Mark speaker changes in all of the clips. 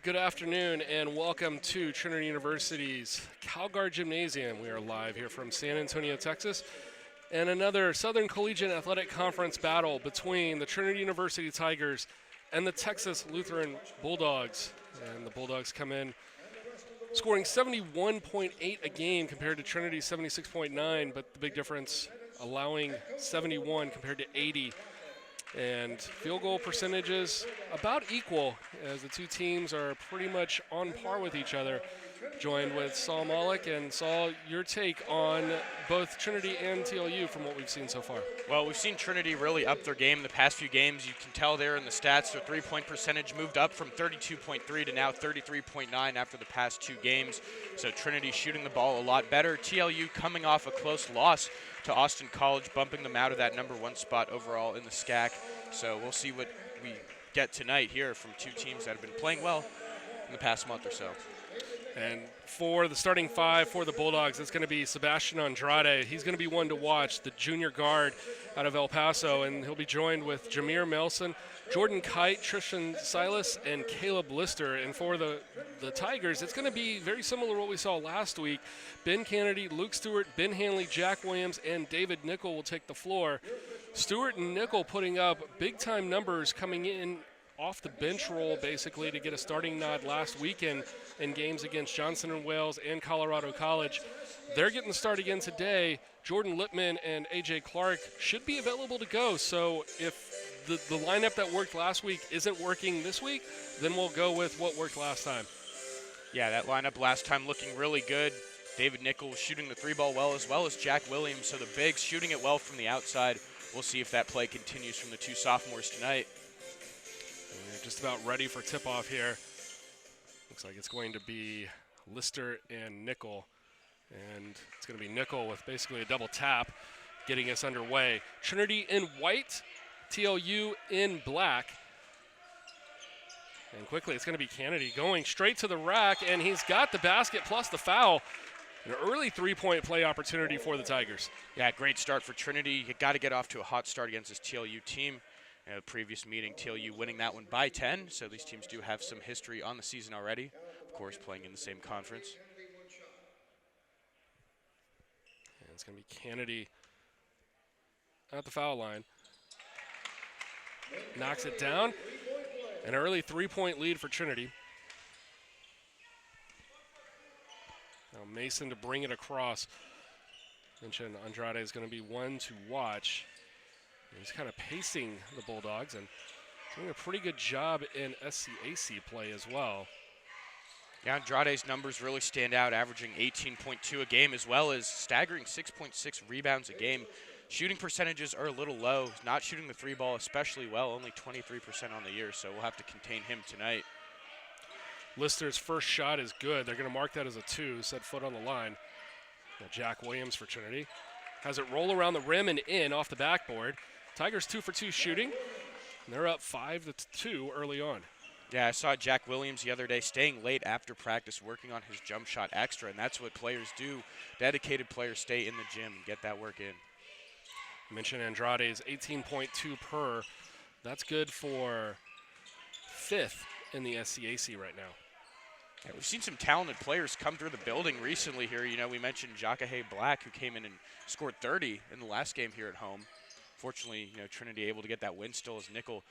Speaker 1: good afternoon, and welcome to Trinity University's Calgard Gymnasium. We are live here from San Antonio, Texas, and another Southern Collegiate Athletic Conference battle between the Trinity University Tigers and the Texas Lutheran Bulldogs. And the Bulldogs come in scoring 71.8 a game compared to Trinity's 76.9, but the big difference allowing 71 compared to 80. And field goal percentages about equal, as the two teams are pretty much on par with each other. Joined with Saul Malik. And Saul, your take on both Trinity and TLU from what we've seen so far?
Speaker 2: Well, we've seen Trinity really up their game in the past few games. You can tell there in the stats, their three-point percentage moved up from 32.3 to now 33.9 after the past two games. So Trinity shooting the ball a lot better. TLU coming off a close loss to Austin College, bumping them out of that #1 spot overall in the SCAC. So we'll see what we get tonight here from two teams that have been playing well in the past month or so.
Speaker 1: And for the starting five for the Bulldogs, it's going to be Sebastian Andrade. He's going to be one to watch, the junior guard out of El Paso, and he'll be joined with Jameer Melson, Jordan Kite, Tristan Silas, and Caleb Lister. And for the Tigers, it's going to be very similar to what we saw last week. Ben Kennedy, Luke Stewart, Ben Hanley, Jack Williams, and David Nickel will take the floor. Stewart and Nickel putting up big-time numbers coming in off the bench role, basically, to get a starting nod last weekend in games against Johnson & Wales and Colorado College. They're getting the start again today. Jordan Lippman and A.J. Clark should be available to go. So if the lineup that worked last week isn't working this week, then we'll go with what worked last time.
Speaker 2: Yeah, that lineup last time looking really good. David Nickel shooting the three ball well as Jack Williams. So the bigs shooting it well from the outside. We'll see if that play continues from the two sophomores tonight.
Speaker 1: We're just about ready for tip-off here. Looks like it's going to be Lister and Nickel. And it's going to be Nickel with basically a double tap getting us underway. Trinity in white, TLU in black. And quickly it's going to be Kennedy going straight to the rack, and he's got the basket plus the foul. An early three-point play opportunity for the Tigers.
Speaker 2: Yeah, great start for Trinity. You got to get off to a hot start against this TLU team. The previous meeting, TLU winning that one by 10, so these teams do have some history on the season already, of course, playing in the same conference.
Speaker 1: And it's going to be Kennedy at the foul line. Knocks it down. An early three-point lead for Trinity. Now Mason to bring it across. Mentioned Andrade is going to be one to watch. He's kind of pacing the Bulldogs and doing a pretty good job in SCAC play as well.
Speaker 2: Yeah, Andrade's numbers really stand out, averaging 18.2 a game as well as staggering 6.6 rebounds a game. Shooting percentages are a little low, not shooting the three ball especially well, only 23% on the year, so we'll have to contain him tonight.
Speaker 1: Lister's first shot is good. They're going to mark that as a 2, set foot on the line. Now Jack Williams for Trinity. Has it roll around the rim and in off the backboard. Tigers 2 for 2 shooting. And they're up 5-2 early on.
Speaker 2: Yeah, I saw Jack Williams the other day staying late after practice, working on his jump shot extra, and that's what players do. Dedicated players stay in the gym and get that work in.
Speaker 1: I mentioned Andrade's 18.2 per. That's good for 5th in the SCAC right now.
Speaker 2: Yeah, we've seen some talented players come through the building recently here. You know, we mentioned Jakahe Black, who came in and scored 30 in the last game here at home. Fortunately, you know, Trinity able to get that win still as Nickel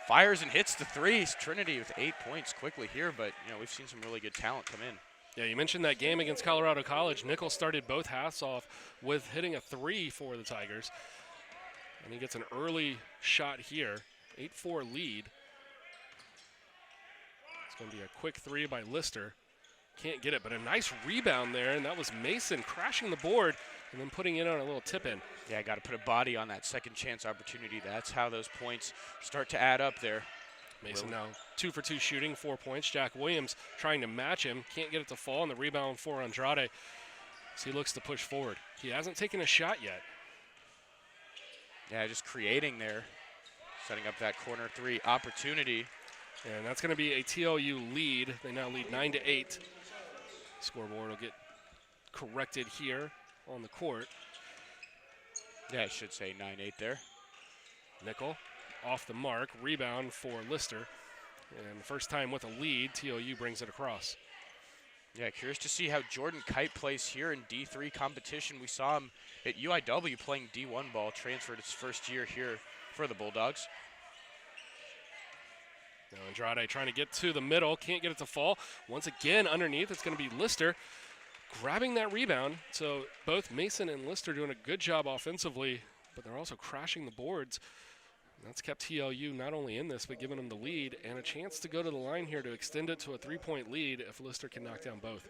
Speaker 2: fires and hits the threes. Trinity with 8 points quickly here, but, you know, we've seen some really good talent come in.
Speaker 1: Yeah, you mentioned that game against Colorado College. Nickel started both halves off with hitting a 3 for the Tigers. And he gets an early shot here, 8-4 lead. It's going to be a quick 3 by Lister. Can't get it, but a nice rebound there, and that was Mason crashing the board and then putting it on a little tip-in.
Speaker 2: Yeah, got to put a body on that second chance opportunity. That's how those points start to add up there.
Speaker 1: Mason now 2 for 2 shooting, 4 points. Jack Williams trying to match him. Can't get it to fall, and the rebound for Andrade. So he looks to push forward. He hasn't taken a shot yet.
Speaker 2: Yeah, just creating there. Setting up that corner 3 opportunity.
Speaker 1: And that's going to be a TLU lead. They now lead 9-8. Scoreboard will get corrected here on the court.
Speaker 2: Yeah, I should say 9-8 there.
Speaker 1: Nickel off the mark. Rebound for Lister. And the first time with a lead, TOU brings it across.
Speaker 2: Yeah, curious to see how Jordan Kite plays here in D3 competition. We saw him at UIW playing D1 ball, transferred his first year here for the Bulldogs.
Speaker 1: Now Andrade trying to get to the middle, can't get it to fall. Once again, underneath, it's going to be Lister grabbing that rebound. So both Mason and Lister doing a good job offensively, but they're also crashing the boards. That's kept TLU not only in this, but giving them the lead and a chance to go to the line here to extend it to a 3-point lead if Lister can knock down both.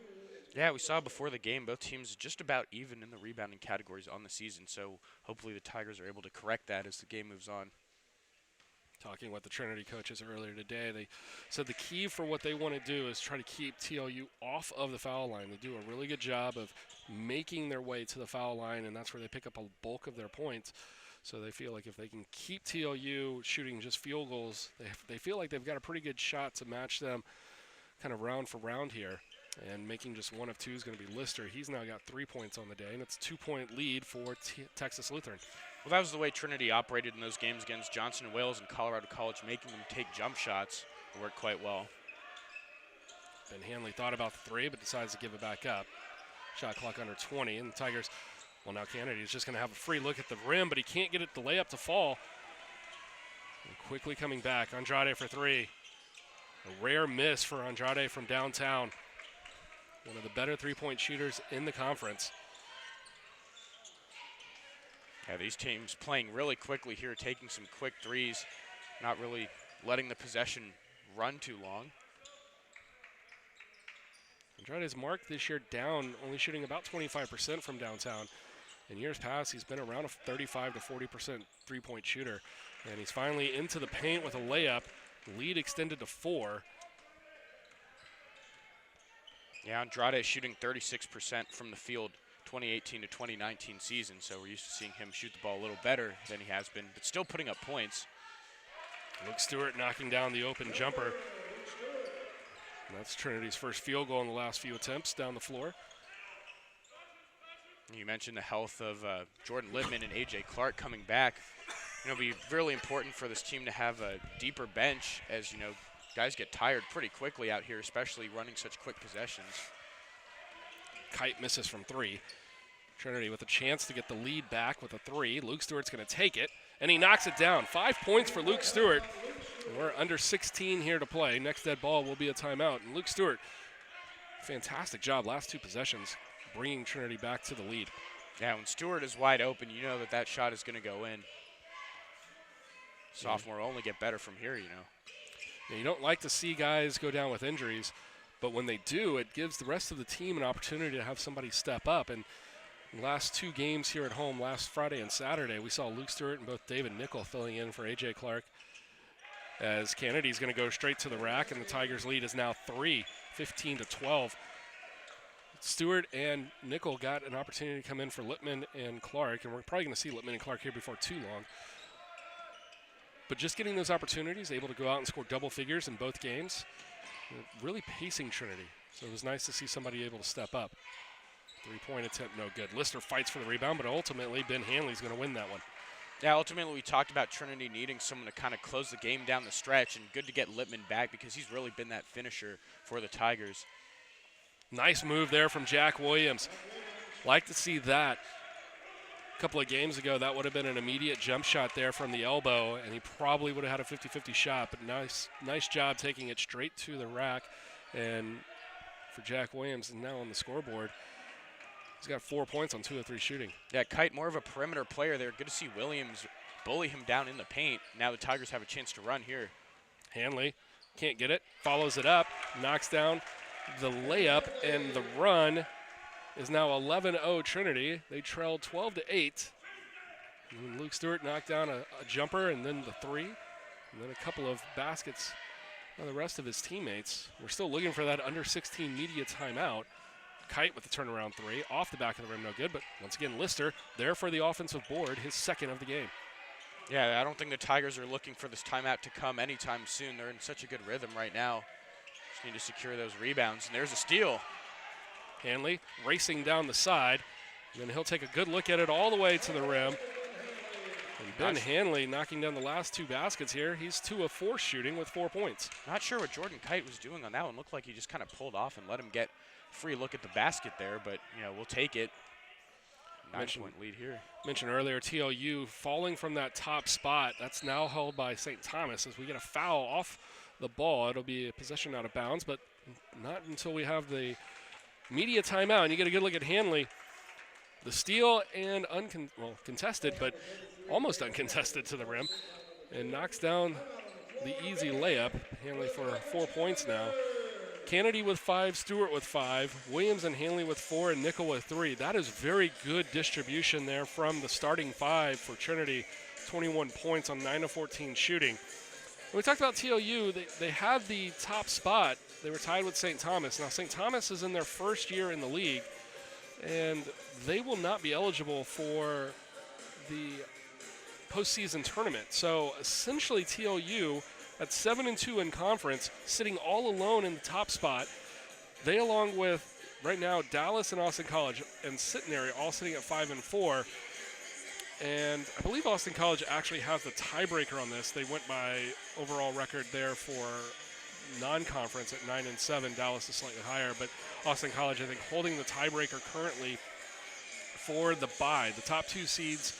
Speaker 2: Yeah, we saw before the game both teams just about even in the rebounding categories on the season, so hopefully the Tigers are able to correct that as the game moves on.
Speaker 1: Talking with the Trinity coaches earlier today, they said the key for what they want to do is try to keep TLU off of the foul line. They do a really good job of making their way to the foul line, and that's where they pick up a bulk of their points. So they feel like if they can keep TLU shooting just field goals, they feel like they've got a pretty good shot to match them kind of round for round here. And making just one of two is going to be Lister. He's now got 3 points on the day, and it's a 2-point lead for Texas Lutheran.
Speaker 2: Well, that was the way Trinity operated in those games against Johnson and Wales and Colorado College, making them take jump shots. It worked quite well.
Speaker 1: Ben Hanley thought about the three, but decides to give it back up. Shot clock under 20, and the Tigers, well, now Kennedy is just going to have a free look at the rim, but he can't get it the layup to fall. And quickly coming back, Andrade for three. A rare miss for Andrade from downtown. One of the better three-point shooters in the conference.
Speaker 2: Yeah, these teams playing really quickly here, taking some quick threes, not really letting the possession run too long.
Speaker 1: Andrade's mark this year down, only shooting about 25% from downtown. In years past, he's been around a 35 to 40% three-point shooter. And he's finally into the paint with a layup. Lead extended to 4.
Speaker 2: Yeah, Andrade is shooting 36% from the field 2018 to 2019 season, so we're used to seeing him shoot the ball a little better than he has been, but still putting up points.
Speaker 1: Luke Stewart knocking down the open jumper. And that's Trinity's first field goal in the last few attempts down the floor.
Speaker 2: You mentioned the health of Jordan Lippman and A.J. Clark coming back. You know, it'll be really important for this team to have a deeper bench as, you know, guys get tired pretty quickly out here, especially running such quick possessions.
Speaker 1: Kite misses from 3. Trinity with a chance to get the lead back with a 3. Luke Stewart's going to take it, and he knocks it down. 5 points for Luke Stewart. And we're under 16 here to play. Next dead ball will be a timeout. And Luke Stewart, fantastic job last 2 possessions, bringing Trinity back to the lead.
Speaker 2: Yeah, when Stewart is wide open, you know that that shot is going to go in. Sophomore will only get better from here, you know.
Speaker 1: Yeah, you don't like to see guys go down with injuries, but when they do, it gives the rest of the team an opportunity to have somebody step up. And in the last 2 games here at home, last Friday and Saturday, we saw Luke Stewart and both David Nickel filling in for A.J. Clark, as Kennedy's going to go straight to the rack, and the Tigers' lead is now 3, 15-12. Stewart and Nickel got an opportunity to come in for Lippman and Clark, and we're probably going to see Lippman and Clark here before too long. But just getting those opportunities, able to go out and score double figures in both games, really pacing Trinity. So it was nice to see somebody able to step up. 3-point attempt, no good. Lister fights for the rebound, but ultimately Ben Hanley's going to win that one.
Speaker 2: Yeah, ultimately we talked about Trinity needing someone to kind of close the game down the stretch, and good to get Lippman back because he's really been that finisher for the Tigers.
Speaker 1: Nice move there from Jack Williams. Like to see that. A couple of games ago, that would have been an immediate jump shot there from the elbow, and he probably would have had a 50-50 shot, but nice job taking it straight to the rack. And for Jack Williams, and now on the scoreboard, he's got 4 points on 2 of 3 shooting.
Speaker 2: Yeah, Kite, more of a perimeter player there. Good to see Williams bully him down in the paint. Now the Tigers have a chance to run here. Hanley
Speaker 1: can't get it, follows it up, knocks down the layup, and the run is now 11-0 Trinity. They trailed 12-8. And Luke Stewart knocked down a jumper and then the 3, and then a couple of baskets by the rest of his teammates. We're still looking for that under 16 media timeout. Kite with the turnaround 3, off the back of the rim, no good, but once again Lister there for the offensive board, his 2nd of the game.
Speaker 2: Yeah, I don't think the Tigers are looking for this timeout to come anytime soon. They're in such a good rhythm right now. Just need to secure those rebounds, and there's a steal.
Speaker 1: Hanley racing down the side, and then he'll take a good look at it all the way to the rim. And Ben Hanley knocking down the last 2 baskets here. He's 2 of 4 shooting with 4 points.
Speaker 2: Not sure what Jordan Kite was doing on that one. Looked like he just kind of pulled off and let him get free look at the basket there, but, we'll take it. 9-point lead here.
Speaker 1: Mentioned earlier, TLU falling from that top spot. That's now held by St. Thomas as we get a foul off the ball. It'll be a possession out of bounds, but not until we have the media timeout. And you get a good look at Hanley. The steal and contested, but almost uncontested to the rim, and knocks down the easy layup. Hanley for 4 points now. Kennedy with 5, Stewart with 5, Williams and Hanley with 4, and Nickel with 3. That is very good distribution there from the starting 5 for Trinity. 21 points on 9 of 14 shooting. When we talked about TLU, they had the top spot. They were tied with St. Thomas. Now, St. Thomas is in their first year in the league, and they will not be eligible for the postseason tournament. So essentially TLU at 7-2 in conference, sitting all alone in the top spot. They, along with right now Dallas and Austin College and Centenary, all sitting at 5-4. And I believe Austin College actually has the tiebreaker on this. They went by overall record there for non-conference at 9-7. Dallas is slightly higher, but Austin College, I think, holding the tiebreaker currently for the bye. The top 2 seeds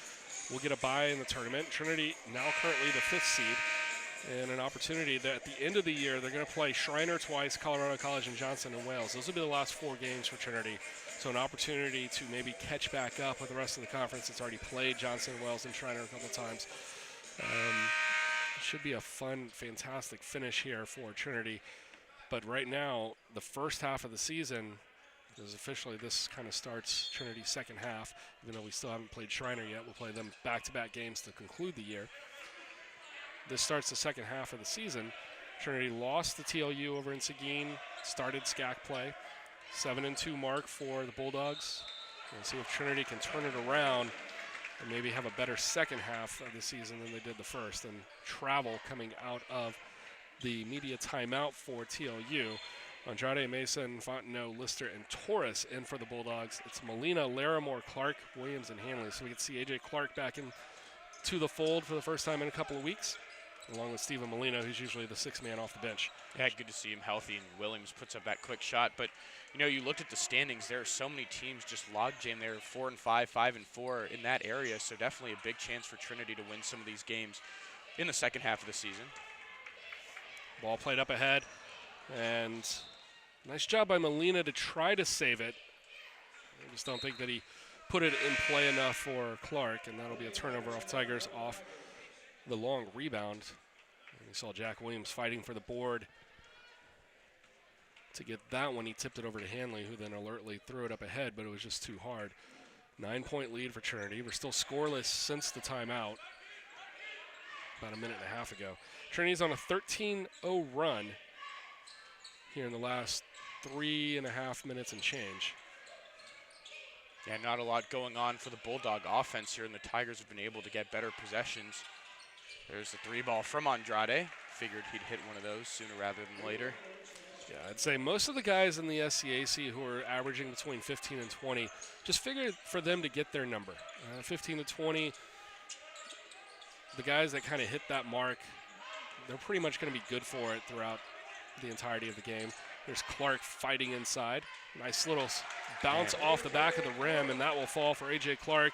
Speaker 1: will get a bye in the tournament. Trinity now currently the 5th seed, and an opportunity that at the end of the year they're going to play Shriner twice, Colorado College, and Johnson and Wales. Those will be the last 4 games for Trinity. So an opportunity to maybe catch back up with the rest of the conference. It's already played Johnson and Wales and Shriner a couple times. Should be a fun, fantastic finish here for Trinity. But right now, the first half of the season is officially, this kind of starts Trinity's second half. Even though we still haven't played Shriner yet, we'll play them back-to-back games to conclude the year. This starts the second half of the season. Trinity lost to TLU over in Seguin, started SCAC play. 7-2 mark for the Bulldogs. We'll see if Trinity can turn it around and maybe have a better second half of the season than they did the first. And travel coming out of the media timeout for TLU. Andrade, Mason, Fontenot, Lister, and Torres in for the Bulldogs. It's Molina, Larimore, Clark, Williams, and Hanley. So we can see A.J. Clark back into the fold for the first time in a couple of weeks, along with Steven Molina, who's usually the 6th man off the bench.
Speaker 2: Yeah, good to see him healthy, and Williams puts up that quick shot. But, you looked at the standings. There are so many teams just logjam there, 4-5, 5-4 in that area. So definitely a big chance for Trinity to win some of these games in the second half of the season.
Speaker 1: Ball played up ahead, and nice job by Molina to try to save it. I just don't think that he put it in play enough for Clark, and that'll be a turnover off Tigers off the long rebound. And we saw Jack Williams fighting for the board to get that one. He tipped it over to Hanley, who then alertly threw it up ahead, but it was just too hard. 9-point lead for Trinity. We're still scoreless since the timeout about a minute and a half ago. Trinity's on a 13-0 run here in the last 3.5 minutes and change.
Speaker 2: Yeah, not a lot going on for the Bulldog offense here, and the Tigers have been able to get better possessions. There's the 3-ball from Andrade. Figured he'd hit one of those sooner rather than later.
Speaker 1: Yeah, I'd say most of the guys in the SCAC who are averaging between 15 and 20, just figured for them to get their number. 15 to 20, the guys that kind of hit that mark, they're pretty much going to be good for it throughout the entirety of the game. There's Clark fighting inside. Nice little bounce off the back of the rim, and that will fall for A.J. Clark.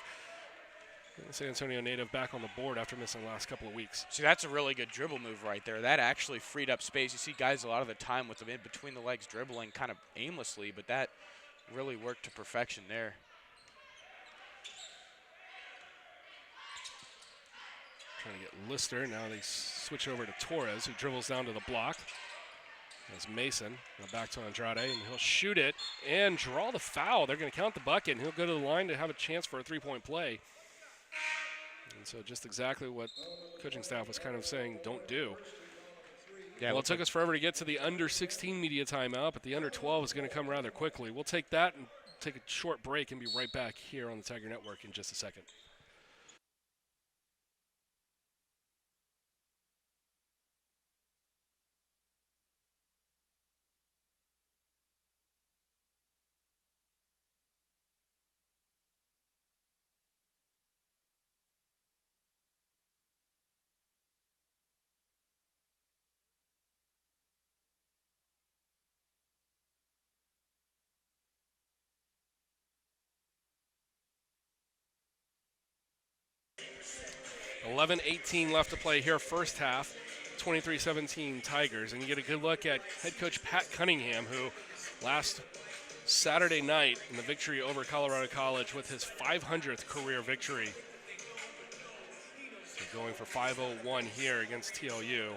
Speaker 1: San Antonio native back on the board after missing the last couple of weeks.
Speaker 2: See, that's a really good dribble move right there. That actually freed up space. You see guys a lot of the time with them in between the legs dribbling kind of aimlessly, but that really worked to perfection there.
Speaker 1: Trying to get Lister. Now they switch over to Torres, who dribbles down to the block. As Mason, back to Andrade, and he'll shoot it and draw the foul. They're going to count the bucket, and he'll go to the line to have a chance for a three-point play. And so just exactly what coaching staff was kind of saying don't do. Yeah, well, it took us forever to get to the under-16 media timeout, but the under-12 is going to come rather quickly. We'll take that and take a short break and be right back here on the Tiger Network in just a second. 11:18 left to play here, first half. 23-17 Tigers. And you get a good look at head coach Pat Cunningham, who last Saturday night in the victory over Colorado College with his 500th career victory. So going for 501 here against TLU.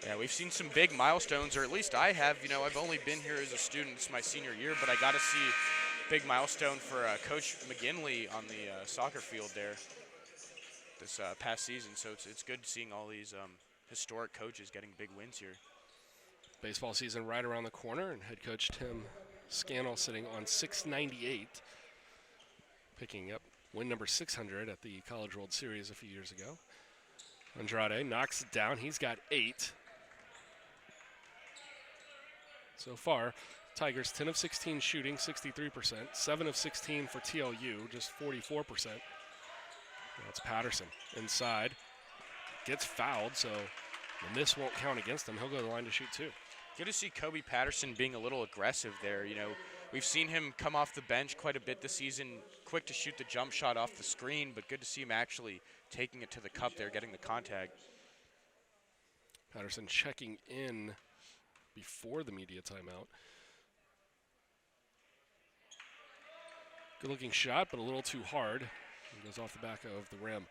Speaker 2: Yeah, we've seen some big milestones, or at least I have. You know, I've only been here as a student. It's my senior year, but I got to see big milestone for Coach McGinley on the soccer field there this past season. So it's good seeing all these historic coaches getting big wins here.
Speaker 1: Baseball season right around the corner, and head coach Tim Scannell sitting on 698, picking up win number 600 at the College World Series a few years ago. Andrade knocks it down. He's got 8. So far, Tigers 10 of 16 shooting, 63%. 7 of 16 for TLU, just 44%. That's Patterson inside. Gets fouled, so this won't count against him. He'll go to the line to shoot 2.
Speaker 2: Good to see Kobe Patterson being a little aggressive there. You know, we've seen him come off the bench quite a bit this season, quick to shoot the jump shot off the screen, but good to see him actually taking it to the cup there, getting the contact.
Speaker 1: Patterson checking in before the media timeout. Good looking shot, but a little too hard. It goes off the back of the rim.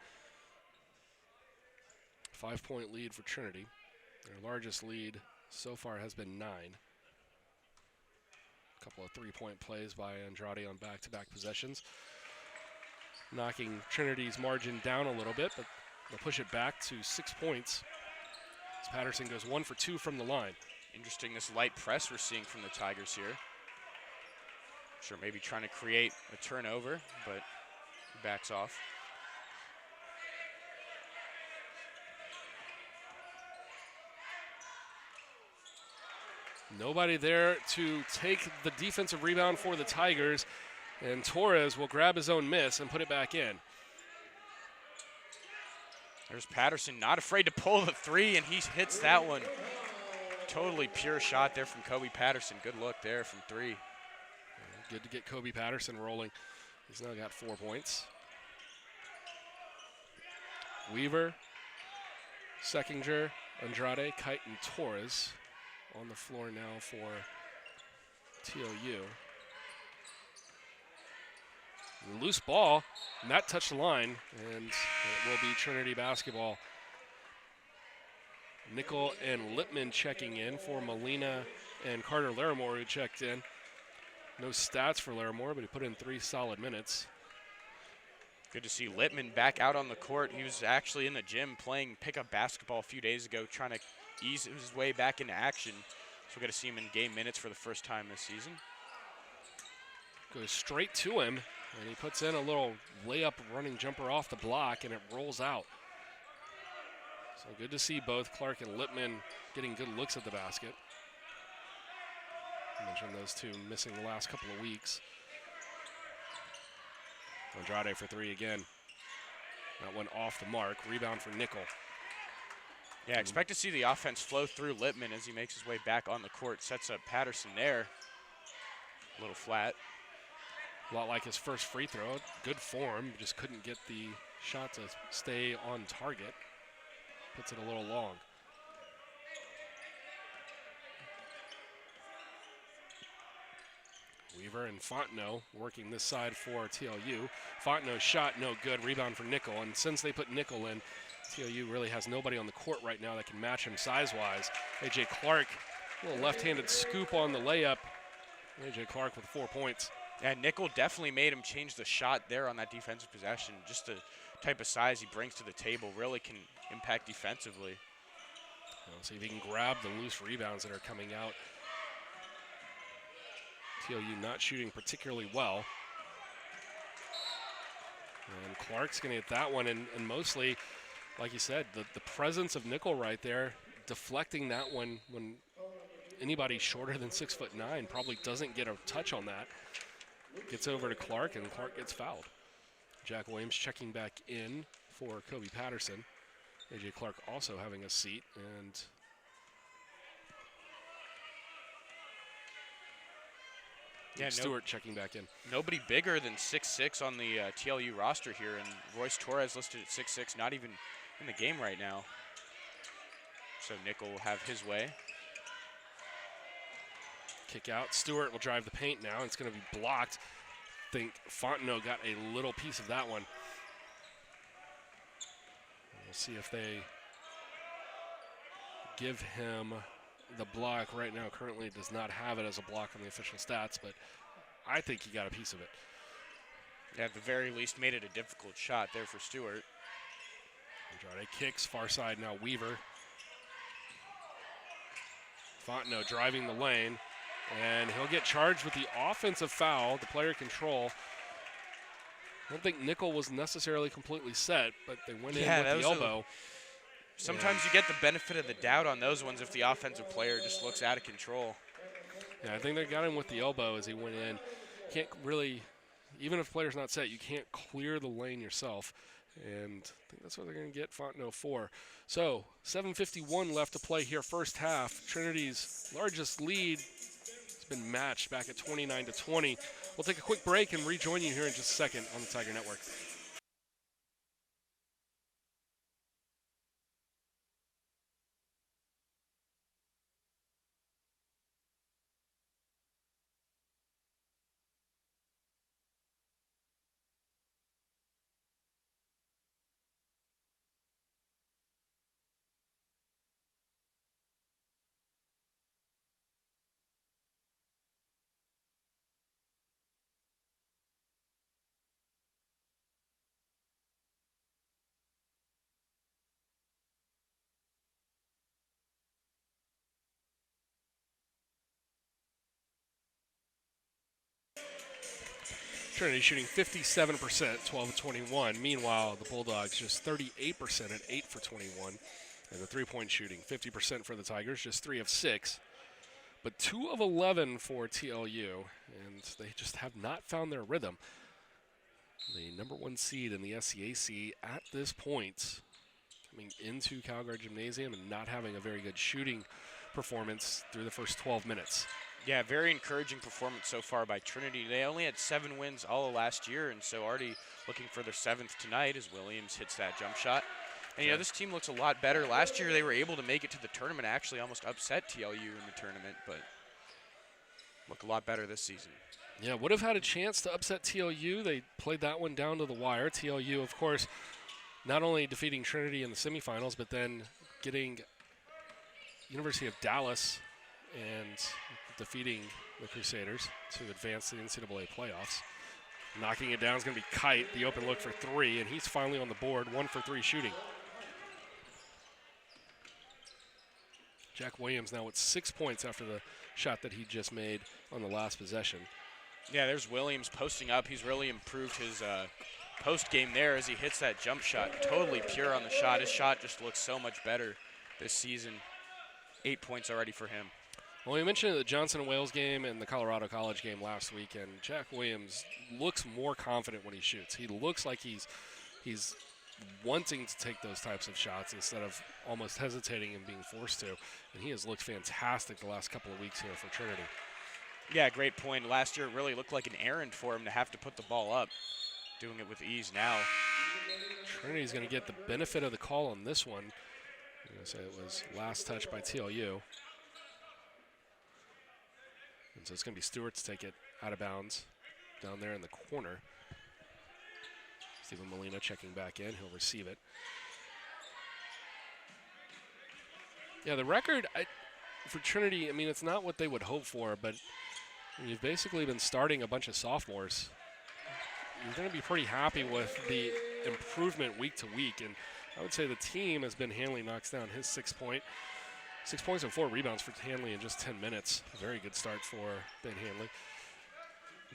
Speaker 1: 5-point lead for Trinity. Their largest lead so far has been 9. A couple of 3-point plays by Andrade on back-to-back possessions, knocking Trinity's margin down a little bit, but they'll push it back to 6 points as Patterson goes 1 for 2 from the line.
Speaker 2: Interesting, this light press we're seeing from the Tigers here. Sure, maybe trying to create a turnover, but he backs off.
Speaker 1: Nobody there to take the defensive rebound for the Tigers, and Torres will grab his own miss and put it back in.
Speaker 2: There's Patterson, not afraid to pull the 3, and he hits that one. Totally pure shot there from Kobe Patterson. Good look there from 3.
Speaker 1: Good to get Kobe Patterson rolling. He's now got 4 points. Weaver, Seckinger, Andrade, Kite, and Torres on the floor now for TLU. Loose ball, and that touched the line, and it will be Trinity basketball. Nickel and Lippman checking in for Molina and Carter Larimore, who checked in. No stats for Larimore, but he put in 3 solid minutes.
Speaker 2: Good to see Lippman back out on the court. He was actually in the gym playing pickup basketball a few days ago, trying to ease his way back into action. So we're going to see him in game minutes for the first time this season.
Speaker 1: Goes straight to him, and he puts in a little layup running jumper off the block, and it rolls out. So good to see both Clark and Lippman getting good looks at the basket. I mentioned those two missing the last couple of weeks. Andrade for 3 again. That one off the mark. Rebound for Nickel.
Speaker 2: Yeah, expect to see the offense flow through Lippman as he makes his way back on the court. Sets up Patterson there. A little flat.
Speaker 1: A lot like his first free throw. Good form, just couldn't get the shot to stay on target. Puts it a little long. Weaver and Fontenot working this side for TLU. Fontenot's shot no good. Rebound for Nickel. And since they put Nickel in, TLU really has nobody on the court right now that can match him size-wise. A.J. Clark, a little left-handed scoop on the layup. A.J. Clark with 4 points.
Speaker 2: And Nickel definitely made him change the shot there on that defensive possession. Just the type of size he brings to the table really can impact defensively.
Speaker 1: Well, see if he can grab the loose rebounds that are coming out. TLU not shooting particularly well. And Clark's going to get that one, and mostly, like you said, the presence of Nickel right there, deflecting that one when anybody shorter than 6'9" probably doesn't get a touch on that. Gets over to Clark, and Clark gets fouled. Jack Williams checking back in for Kobe Patterson. A.J. Clark also having a seat, and
Speaker 2: Yeah,
Speaker 1: Stewart checking back in.
Speaker 2: Nobody bigger than 6'6" on the TLU roster here, and Royce Torres listed at 6'6", not even in the game right now. So Nickel will have his way.
Speaker 1: Kick out. Stewart will drive the paint now. It's going to be blocked. I think Fontenot got a little piece of that one. We'll see if they give him the block. Right now, currently does not have it as a block on the official stats, but I think he got a piece of it.
Speaker 2: Yeah, at the very least made it a difficult shot there for Stewart.
Speaker 1: Andrade kicks, far side now Weaver. Fontenot driving the lane, and he'll get charged with the offensive foul, the player control. I don't think Nickel was necessarily completely set, but they went in with the elbow.
Speaker 2: Sometimes you get the benefit of the doubt on those ones if the offensive player just looks out of control.
Speaker 1: Yeah, I think they got him with the elbow as he went in. Can't really, even if the player's not set, you can't clear the lane yourself. And I think that's what they're going to get Fontenot for. So 7:51 left to play here, first half. Trinity's largest lead has been matched back at 29-20. We'll take a quick break and rejoin you here in just a second on the Tiger Network. Trinity shooting 57%, 12 of 21. Meanwhile, the Bulldogs just 38% at 8 for 21. And the three-point shooting, 50% for the Tigers, just 3 of 6. But 2 of 11 for TLU, and they just have not found their rhythm. The number 1 seed in the SCAC at this point, coming into Calgary Gymnasium and not having a very good shooting performance through the first 12 minutes.
Speaker 2: Yeah, very encouraging performance so far by Trinity. They only had 7 wins all of last year, and so already looking for their 7th tonight as Williams hits that jump shot. And, you know, this team looks a lot better. Last year they were able to make it to the tournament, actually almost upset TLU in the tournament, but look a lot better this season.
Speaker 1: Yeah, would have had a chance to upset TLU. They played that one down to the wire. TLU, of course, not only defeating Trinity in the semifinals, but then getting University of Dallas and defeating the Crusaders to advance to the NCAA playoffs. Knocking it down is going to be Kite, the open look for 3, and he's finally on the board, 1 for 3 shooting. Jack Williams now with 6 points after the shot that he just made on the last possession.
Speaker 2: Yeah, there's Williams posting up. He's really improved his post game there as he hits that jump shot. Totally pure on the shot. His shot just looks so much better this season. 8 points already for him.
Speaker 1: Well, we mentioned the Johnson and Wales game and the Colorado College game last week, and Jack Williams looks more confident when he shoots. He looks like he's wanting to take those types of shots instead of almost hesitating and being forced to. And he has looked fantastic the last couple of weeks here for Trinity.
Speaker 2: Yeah, great point. Last year it really looked like an errand for him to have to put the ball up. Doing it with ease now.
Speaker 1: Trinity's going to get the benefit of the call on this one. I'm going to say it was last touch by TLU. And so it's going to be Stewart to take it out of bounds down there in the corner. Stephen Molina checking back in. He'll receive it. Yeah, the record for Trinity, I mean, it's not what they would hope for, but you've basically been starting a bunch of sophomores. You're going to be pretty happy with the improvement week to week. And I would say the team has been Hanley knocks down his 6 points and 4 rebounds for Hanley in just 10 minutes. A very good start for Ben Hanley.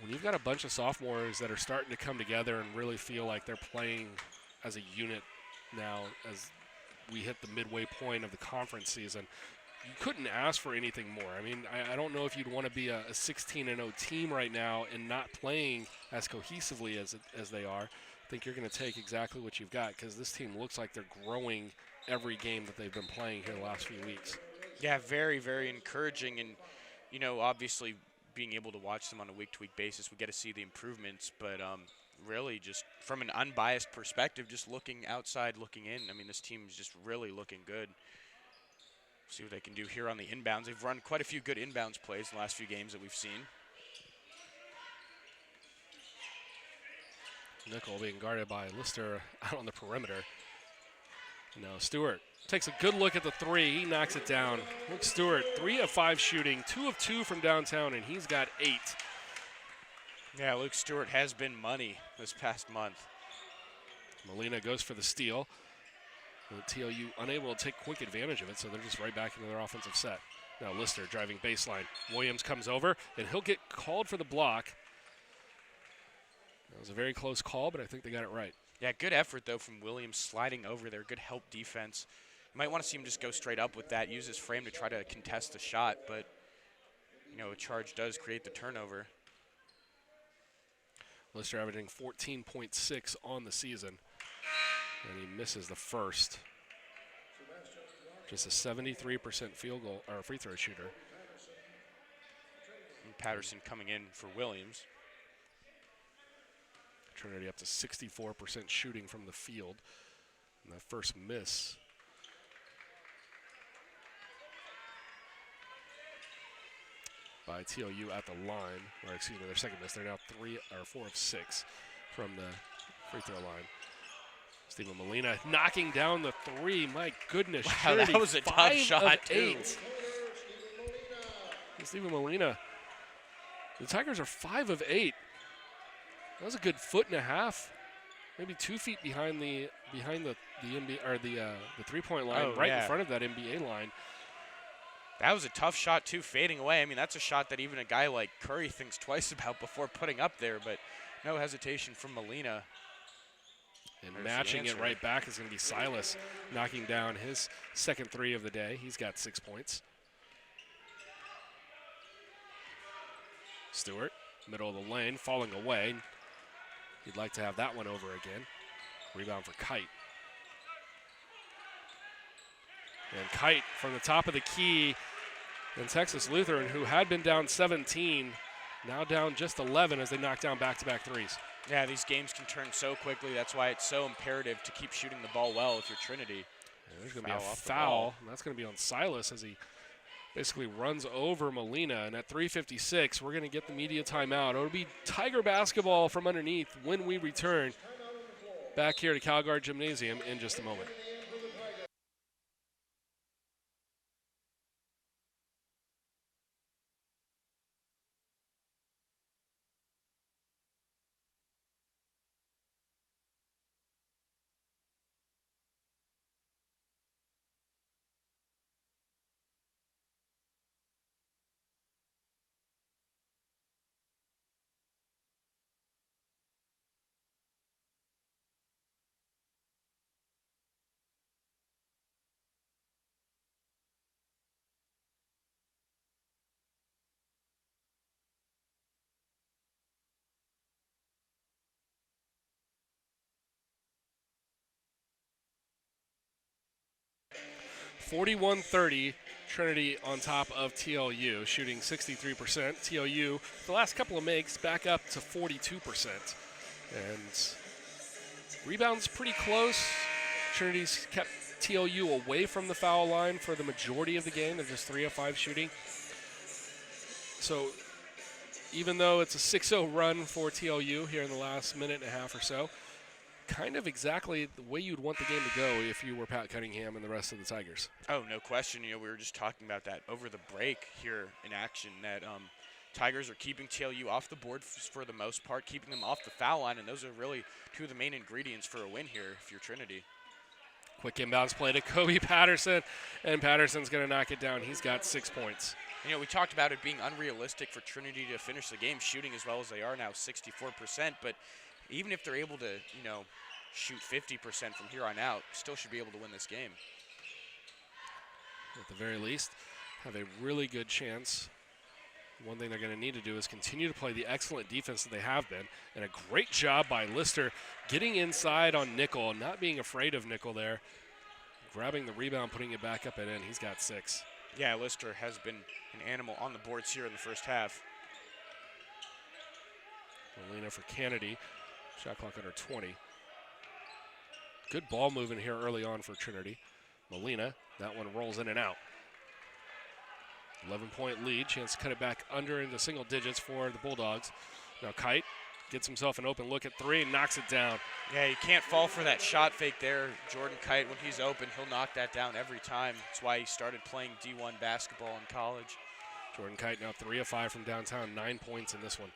Speaker 1: When you've got a bunch of sophomores that are starting to come together and really feel like they're playing as a unit now as we hit the midway point of the conference season, you couldn't ask for anything more. I mean, I don't know if you'd want to be a 16-0 team right now and not playing as cohesively as they are. I think you're going to take exactly what you've got because this team looks like they're growing every game that they've been playing here the last few weeks.
Speaker 2: Yeah, very, very encouraging. And, you know, obviously being able to watch them on a week-to-week basis, we get to see the improvements. But really, just from an unbiased perspective, just looking outside, looking in, I mean, this team is just really looking good. See what they can do here on the inbounds. They've run quite a few good inbounds plays in the last few games that we've seen.
Speaker 1: Nickel being guarded by Lister out on the perimeter. Now Stewart takes a good look at the three. He knocks it down. Luke Stewart, 3 of 5 shooting, 2 of 2 from downtown, and he's got 8.
Speaker 2: Yeah, Luke Stewart has been money this past month.
Speaker 1: Molina goes for the steal. TLU unable to take quick advantage of it, so they're just right back into their offensive set. Now Lister driving baseline. Williams comes over, and he'll get called for the block. That was a very close call, but I think they got it right.
Speaker 2: Yeah, good effort, though, from Williams sliding over there. Good help defense. You might want to see him just go straight up with that, use his frame to try to contest the shot, but, you know, a charge does create the turnover.
Speaker 1: Lister averaging 14.6 on the season, and he misses the first. Just a 73% field goal or free throw shooter.
Speaker 2: And Patterson coming in for Williams.
Speaker 1: Trinity up to 64% shooting from the field. And that first miss. By TLU at the line, or excuse me, their second miss. They're now 4 of 6 from the free throw line. Stephen Molina knocking down the 3. My goodness,
Speaker 2: wow,
Speaker 1: Trinity,
Speaker 2: that was a tough shot, too.
Speaker 1: Stephen Molina. The Tigers are 5 of 8. That was a good 1.5 feet, maybe 2 feet behind the NBA or the 3-point line, in front of that NBA line.
Speaker 2: That was a tough shot too, fading away. I mean, that's a shot that even a guy like Curry thinks twice about before putting up there, but no hesitation from Molina.
Speaker 1: And matching it right back is going to be Silas, knocking down his second 3 of the day. He's got 6 points. Stewart, middle of the lane, falling away. He'd like to have that one over again. Rebound for Kite. And Kite from the top of the key. And Texas Lutheran, who had been down 17, now down just 11 as they knock down back-to-back threes.
Speaker 2: Yeah, these games can turn so quickly. That's why it's so imperative to keep shooting the ball well if you're Trinity.
Speaker 1: And there's going to be a foul, and that's going to be on Silas as he basically runs over Molina. And at 3:56, we're going to get the media timeout. It'll be Tiger basketball from underneath when we return back here to CalGuard Gymnasium in just a moment. (41-30), Trinity on top of TLU, shooting 63%. TLU, the last couple of makes, back up to 42%. And rebounds pretty close. Trinity's kept TLU away from the foul line for the majority of the game. They're just 3 of 5 shooting. So even though it's a 6-0 run for TLU here in the last minute and a half or so, kind of exactly the way you'd want the game to go if you were Pat Cunningham and the rest of the Tigers.
Speaker 2: Oh, no question. You know, we were just talking about that over the break here in action, that Tigers are keeping TLU off the board for the most part, keeping them off the foul line, and those are really 2 of the main ingredients for a win here if you're Trinity.
Speaker 1: Quick inbounds play to Kobe Patterson, and Patterson's going to knock it down. He's got 6 points.
Speaker 2: You know, we talked about it being unrealistic for Trinity to finish the game shooting as well as they are now, 64%, but even if they're able to, you know, shoot 50% from here on out, still should be able to win this game.
Speaker 1: At the very least, have a really good chance. One thing they're going to need to do is continue to play the excellent defense that they have been, and a great job by Lister getting inside on Nickel, not being afraid of Nickel there, grabbing the rebound, putting it back up and in. He's got 6.
Speaker 2: Yeah, Lister has been an animal on the boards here in the first half.
Speaker 1: Molina for Kennedy. Shot clock under 20. Good ball movement here early on for Trinity. Molina, that one rolls in and out. 11-point lead, chance to cut it back under into single digits for the Bulldogs. Now Kite gets himself an open look at three and knocks it down.
Speaker 2: Yeah, you can't fall for that shot fake there. Jordan Kite, when he's open, he'll knock that down every time. That's why he started playing D1 basketball in college.
Speaker 1: Jordan Kite now 3 of 5 from downtown, 9 points in this one.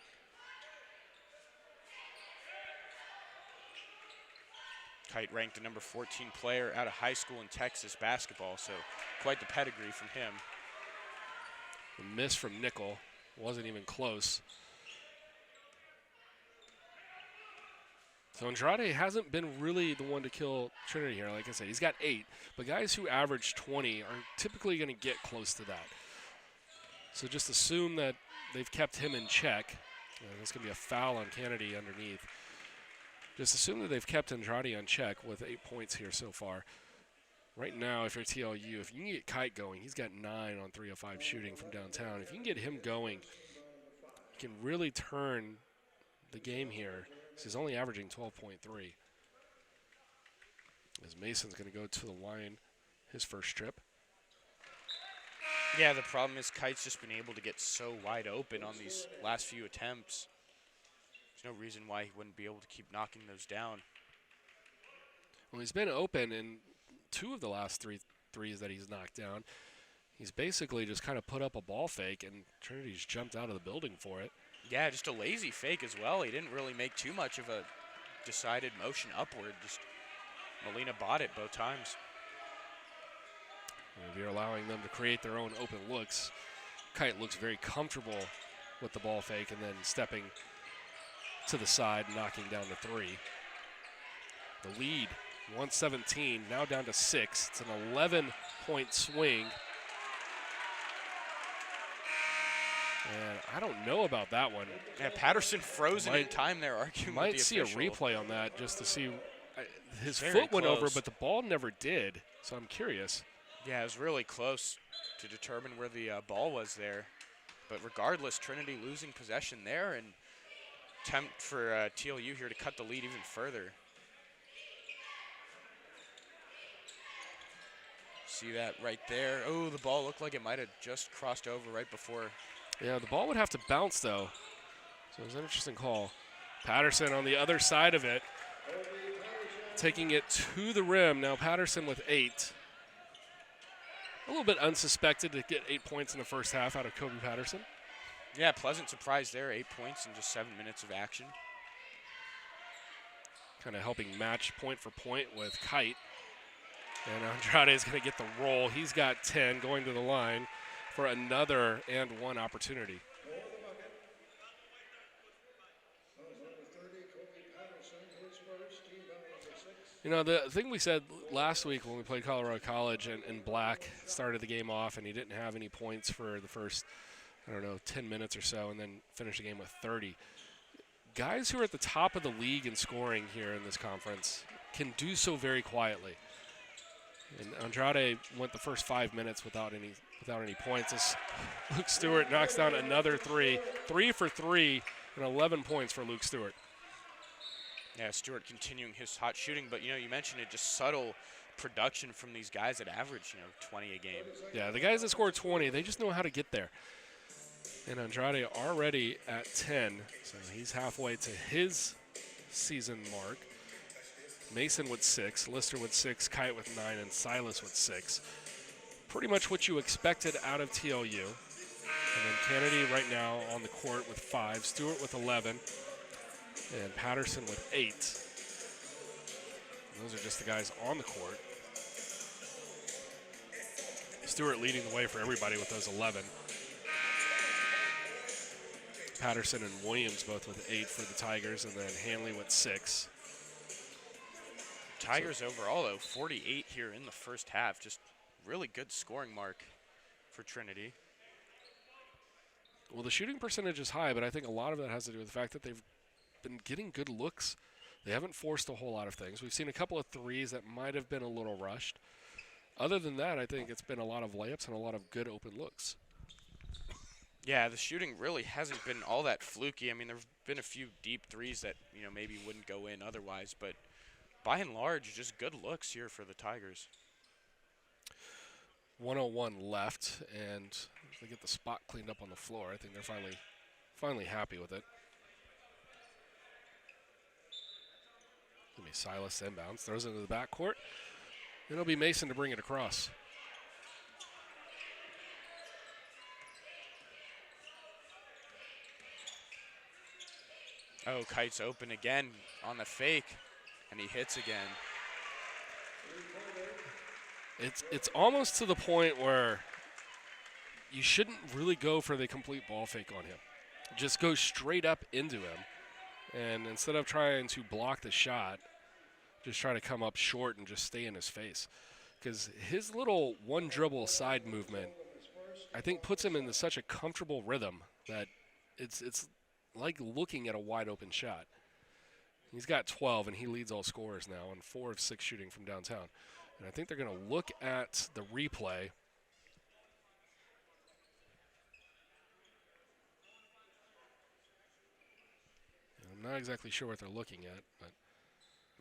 Speaker 2: Kite ranked the number 14 player out of high school in Texas basketball, so quite the pedigree from him.
Speaker 1: The miss from Nickel wasn't even close. So Andrade hasn't been really the one to kill Trinity here. Like I said, he's got 8, but guys who average 20 are typically going to get close to that. So just assume that they've kept him in check. There's going to be a foul on Kennedy underneath. Just assume that they've kept Andrade on check with 8 points here so far. Right now, if you're TLU, if you can get Kite going, he's got 9 on 3 of 5 shooting from downtown. If you can get him going, you can really turn the game here. He's only averaging 12.3. As Mason's going to go to the line, his first trip.
Speaker 2: Yeah, the problem is Kite's just been able to get so wide open on these last few attempts. There's no reason why he wouldn't be able to keep knocking those down.
Speaker 1: Well, he's been open in 2 of the last 3 threes that he's knocked down. He's basically just kind of put up a ball fake, and Trinity's jumped out of the building for it.
Speaker 2: Yeah, just a lazy fake as well. He didn't really make too much of a decided motion upward. Just Molina bought it both times.
Speaker 1: If you're allowing them to create their own open looks, Kite looks very comfortable with the ball fake and then stepping to the side, knocking down the 3. The lead, 117, now down to 6. It's an 11-point swing. And I don't know about that one.
Speaker 2: Yeah, Patterson frozen in time there, arguing with the official.
Speaker 1: Might see a replay on that just to see. His
Speaker 2: Very
Speaker 1: foot went
Speaker 2: close.
Speaker 1: over, but the ball never did. So I'm curious.
Speaker 2: Yeah, it was really close to determine where the ball was there. But regardless, Trinity losing possession there and attempt for TLU here to cut the lead even further. See that right there. Oh, the ball looked like it might have just crossed over right before.
Speaker 1: Yeah, the ball would have to bounce, though. So it was an interesting call. Patterson on the other side of it, taking it to the rim. Now Patterson with 8. A little bit unsuspected to get 8 points in the first half out of Kobe Patterson.
Speaker 2: Yeah, pleasant surprise there. 8 points in just 7 minutes of action.
Speaker 1: Kind of helping match point for point with Kite. And Andrade is going to get the roll. He's got 10 going to the line for another and 1 opportunity. You know, the thing we said last week when we played Colorado College and Black started the game off and he didn't have any points for the first, 10 minutes or so, and then finished the game with 30. Guys who are at the top of the league in scoring here in this conference can do so very quietly. And Andrade went the first 5 minutes without any points. As Luke Stewart knocks down another 3. 3 for 3 and 11 points for Luke Stewart.
Speaker 2: Yeah, Stewart continuing his hot shooting, but you mentioned it, just subtle production from these guys that average 20 a game.
Speaker 1: Yeah, the guys that scored 20, they just know how to get there. And Andrade already at 10, so he's halfway to his season mark. Mason with 6, Lister with 6, Kite with 9, and Silas with 6. Pretty much what you expected out of TLU. And then Kennedy right now on the court with 5, Stewart with 11, and Patterson with 8. Those are just the guys on the court. Stewart leading the way for everybody with those 11. Patterson and Williams both with 8 for the Tigers, and then Hanley with 6.
Speaker 2: Tigers overall, though, 48 here in the first half. Just really good scoring mark for Trinity.
Speaker 1: Well, the shooting percentage is high, but I think a lot of that has to do with the fact that they've been getting good looks. They haven't forced a whole lot of things. We've seen a couple of threes that might have been a little rushed. Other than that, I think it's been a lot of layups and a lot of good open looks.
Speaker 2: Yeah, the shooting really hasn't been all that fluky. I mean, there have been a few deep threes that, maybe wouldn't go in otherwise, but by and large, just good looks here for the Tigers.
Speaker 1: 101 left, and they get the spot cleaned up on the floor. I think they're finally happy with it. Give me Silas inbounds, throws it into the backcourt. It'll be Mason to bring it across.
Speaker 2: Oh, Kite's open again on the fake, and he hits again.
Speaker 1: It's almost to the point where you shouldn't really go for the complete ball fake on him. Just go straight up into him, and instead of trying to block the shot, just try to come up short and just stay in his face. Because his little one dribble side movement, I think, puts him into such a comfortable rhythm that it's like looking at a wide open shot. He's got 12, and he leads all scorers now on 4 of 6 shooting from downtown. And I think they're going to look at the replay. I'm not exactly sure what they're looking at, but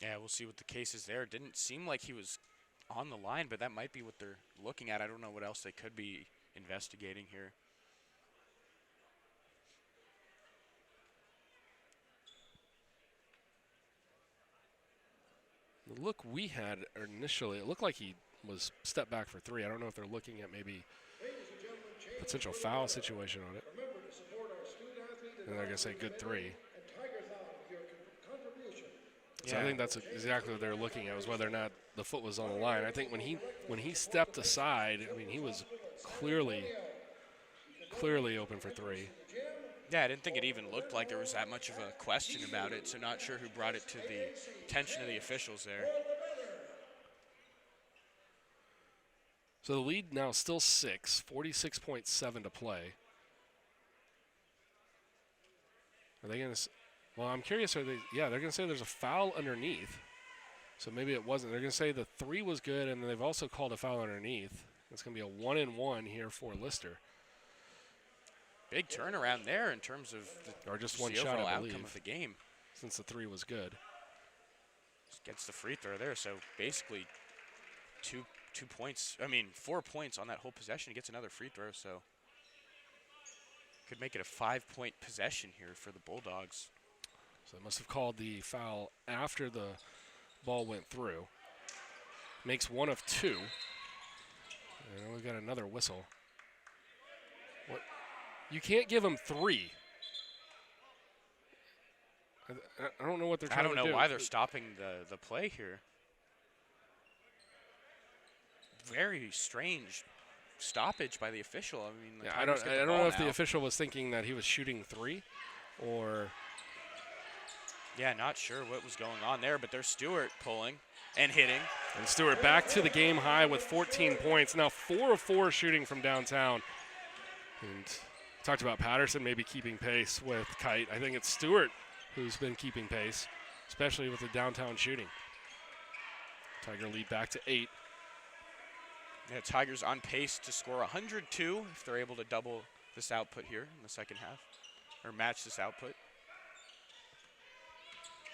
Speaker 2: yeah, we'll see what the case is there. Didn't seem like he was on the line, but that might be what they're looking at. I don't know what else they could be investigating here.
Speaker 1: the look we had initially, it looked like he was stepped back for 3. I don't know if they're looking at maybe potential foul situation on it. And they're going to say good 3. So I think that's exactly what they're looking at, was whether or not the foot was on the line. I think when he stepped aside, I mean, he was clearly open for 3.
Speaker 2: Yeah, I didn't think it even looked like there was that much of a question about it, so not sure who brought it to the attention of the officials there.
Speaker 1: So the lead now still 6, 46.7 to play. Are they going to? Well, I'm curious. Are they? Yeah, they're going to say there's a foul underneath. So maybe it wasn't. They're going to say the 3 was good, and they've also called a foul underneath. It's going to be a 1-and-1 here for Lister.
Speaker 2: Big turnaround there in terms of
Speaker 1: or just
Speaker 2: the
Speaker 1: one shot, I believe,
Speaker 2: outcome of the game.
Speaker 1: Since the 3 was good.
Speaker 2: Just gets the free throw there, so basically 2 points. I mean, 4 points on that whole possession. He gets another free throw, so could make it a 5-point possession here for the Bulldogs.
Speaker 1: So they must have called the foul after the ball went through. Makes 1 of 2. And we've got another whistle. What? You can't give them 3. I don't know what they're trying to do.
Speaker 2: I don't know why they're stopping the play here. Very strange stoppage by the official. I mean,
Speaker 1: I don't know if the official was thinking that he was shooting 3 or.
Speaker 2: Yeah, not sure what was going on there, but there's Stewart pulling and hitting.
Speaker 1: And Stewart back to the game high with 14 points. Now 4 of 4 shooting from downtown. And talked about Patterson maybe keeping pace with Kite. I think it's Stewart who's been keeping pace, especially with the downtown shooting. Tiger lead back to 8.
Speaker 2: Yeah, Tigers on pace to score 102 if they're able to double this output here in the second half, or match this output.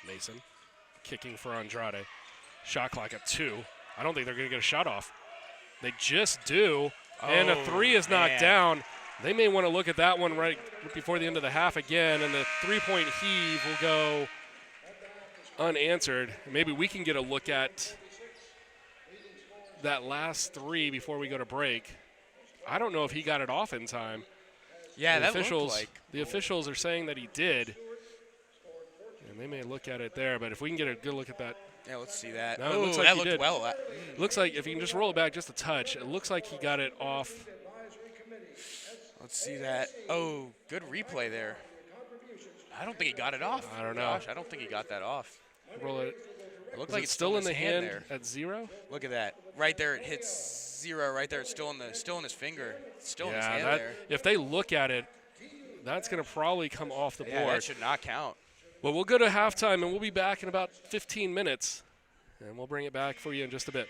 Speaker 1: Mason kicking for Andrade. Shot clock at 2. I don't think they're going to get a shot off. They just do, and a 3 is knocked down. They may want to look at that one right before the end of the half again, and the 3-point heave will go unanswered. Maybe we can get a look at that last 3 before we go to break. I don't know if he got it off in time.
Speaker 2: Yeah, that looked like.
Speaker 1: The officials are saying that he did. And they may look at it there, but if we can get a good look at that.
Speaker 2: Yeah, let's see that.
Speaker 1: No, it looks like
Speaker 2: that
Speaker 1: he
Speaker 2: looked
Speaker 1: did.
Speaker 2: well.
Speaker 1: Looks like if you can just roll it back just a touch, it looks like he got it off.
Speaker 2: Let's see that. Oh, good replay there. I don't think he got it off.
Speaker 1: I don't know.
Speaker 2: Gosh, I don't think he got that off.
Speaker 1: Roll it.
Speaker 2: It looked like it's
Speaker 1: still in the hand
Speaker 2: there.
Speaker 1: at 0.
Speaker 2: Look at that. Right there, it hits 0. Right there, it's still in his finger. It's still in his hand there.
Speaker 1: If they look at it, that's going to probably come off the board.
Speaker 2: Yeah, that should not count.
Speaker 1: Well, we'll go to halftime, and we'll be back in about 15 minutes, and we'll bring it back for you in just a bit.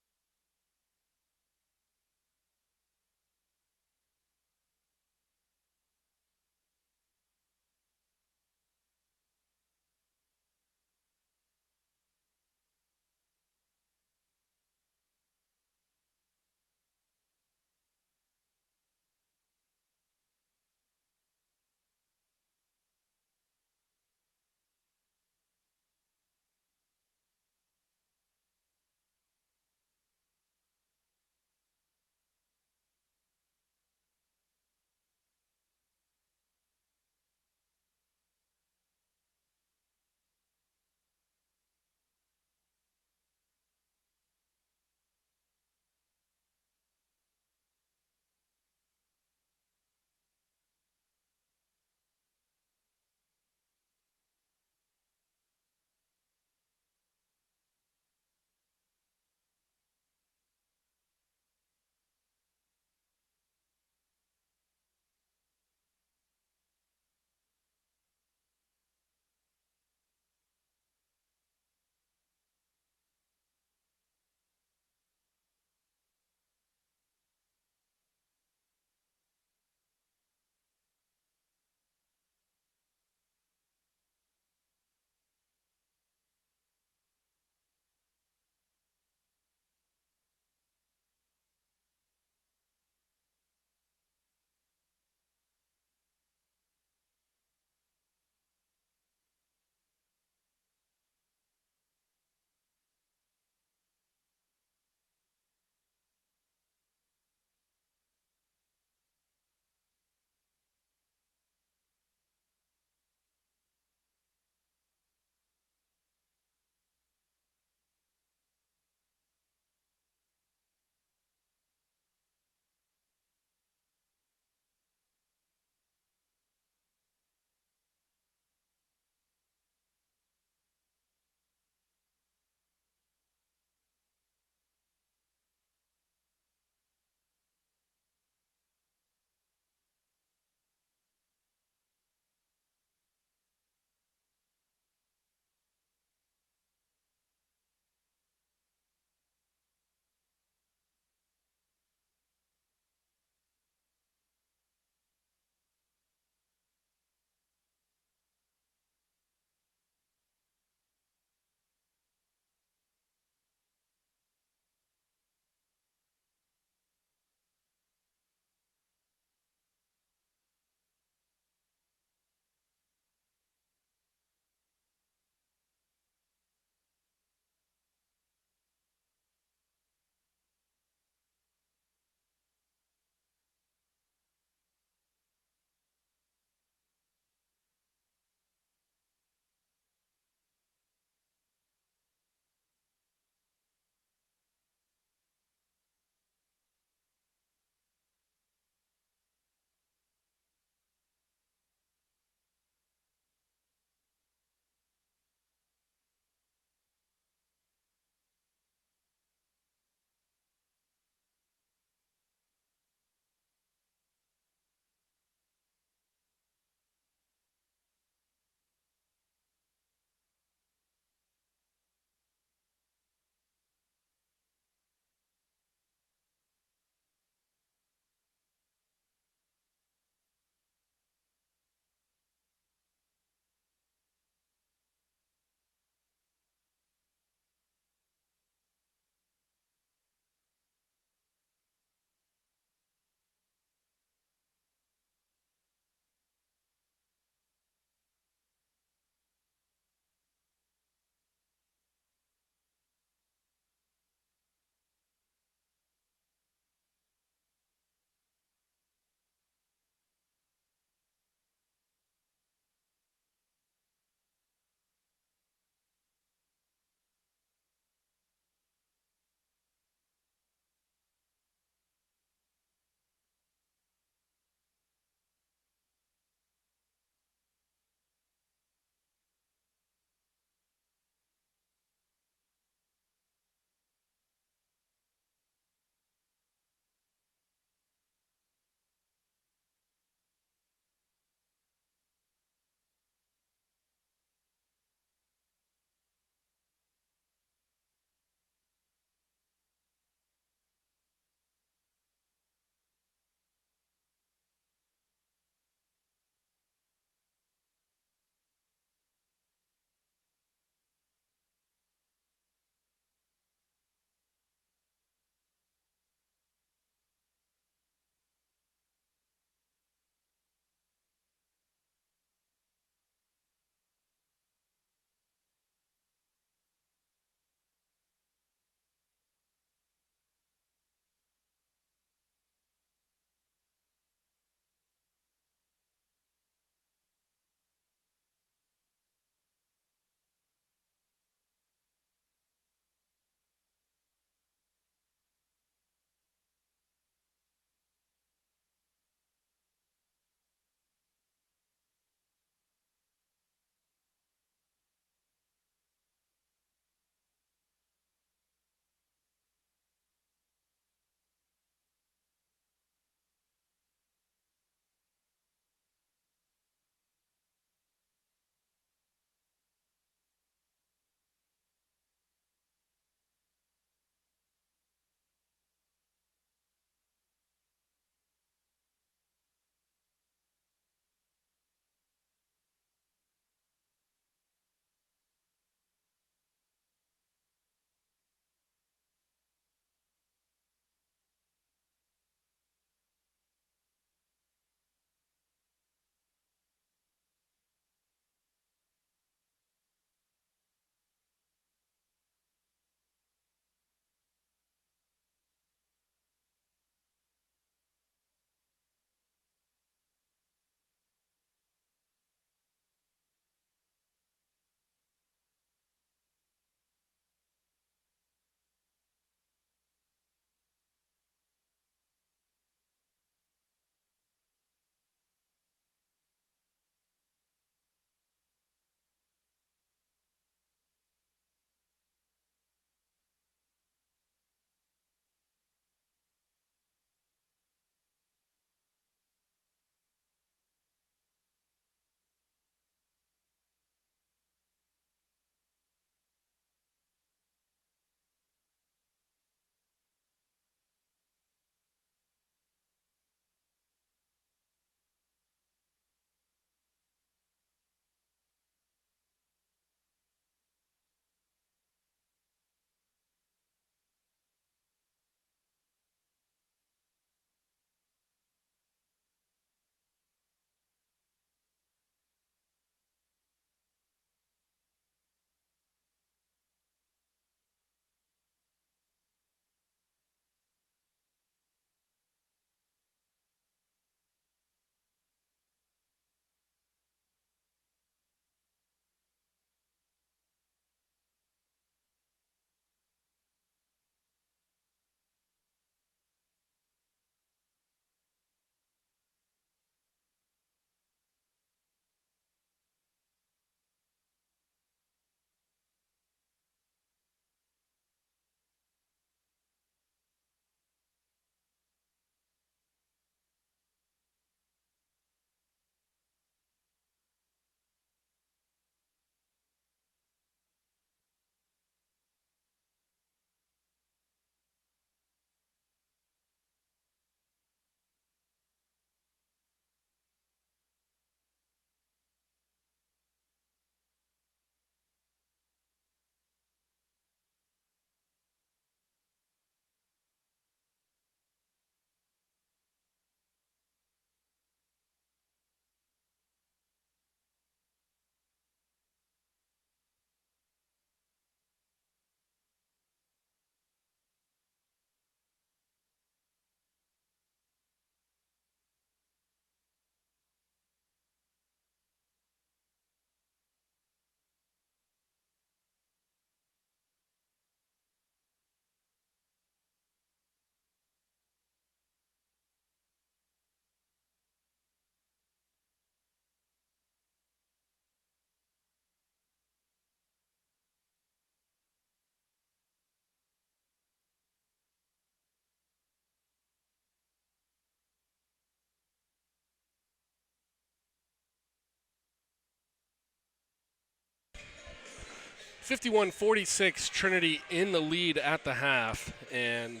Speaker 1: 51-46, Trinity in the lead at the half, and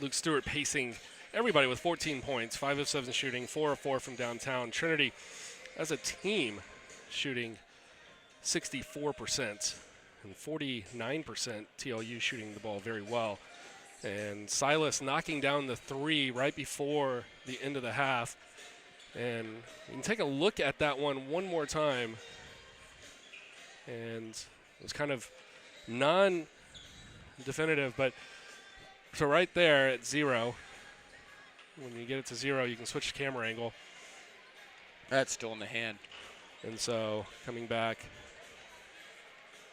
Speaker 1: Luke Stewart pacing everybody with 14 points, 5 of 7 shooting, 4 of 4 from downtown. Trinity, as a team, shooting 64% and 49% TLU shooting the ball very well. And Silas knocking down the 3 right before the end of the half. And you can take a look at that one more time. And it was kind of non-definitive, but so right there at 0, when you get it to 0, you can switch the camera angle.
Speaker 2: That's still in the hand.
Speaker 1: And so coming back.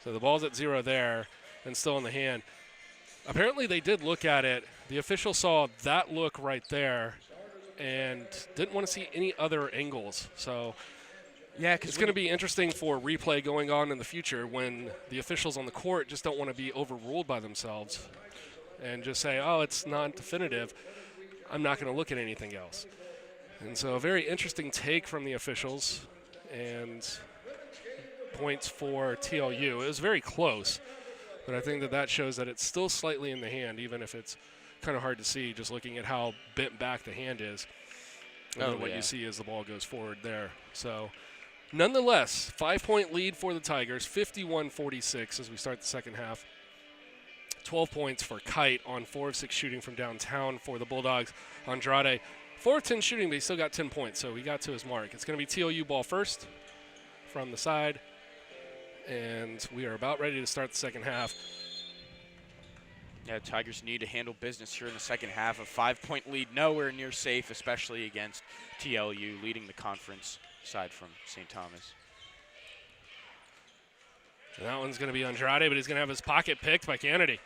Speaker 1: So the ball's at 0 there and still in the hand. Apparently they did look at it. The official saw that look right there and didn't want to see any other angles. So
Speaker 2: yeah,
Speaker 1: it's going to be interesting for replay going on in the future when the officials on the court just don't want to be overruled by themselves and just say, oh, it's not definitive. I'm not going to look at anything else. And so a very interesting take from the officials, and points for TLU. It was very close, but I think that shows that it's still slightly in the hand, even if it's kind of hard to see just looking at how bent back the hand is. And what you see as the ball goes forward there. So nonetheless, 5-point lead for the Tigers, 51-46 as we start the second half. 12 points for Kite on 4 of 6 shooting from downtown for the Bulldogs. Andrade, 4 of 10 shooting, but he still got 10 points, so he got to his mark. It's going to be TLU ball first from the side, and we are about ready to start the second half.
Speaker 2: Yeah, Tigers need to handle business here in the second half. A 5-point lead, nowhere near safe, especially against TLU, leading the conference aside from St. Thomas.
Speaker 1: And that one's going to be Andrade, but he's going to have his pocket picked by Kennedy.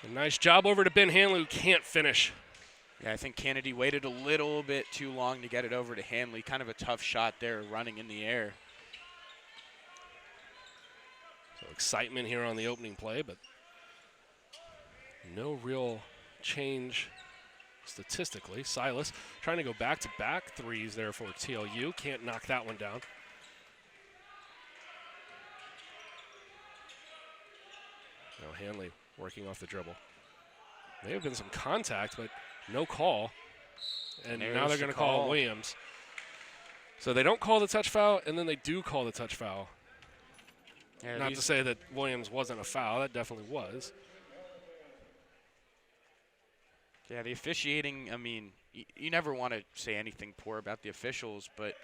Speaker 1: A nice job over to Ben Hanley, who can't finish.
Speaker 2: Yeah, I think Kennedy waited a little bit too long to get it over to Hanley. Kind of a tough shot there, running in the air.
Speaker 1: So excitement here on the opening play, but no real change statistically. Silas trying to go back-to-back threes there for TLU. Can't knock that one down. Now Hanley working off the dribble. May have been some contact, but no call. And now they're going to call Williams. So they don't call the touch foul, and then they do call the touch foul. Yeah, not to say that Williams wasn't a foul. That definitely was.
Speaker 2: Yeah, the officiating, I mean, you never want to say anything poor about the officials, but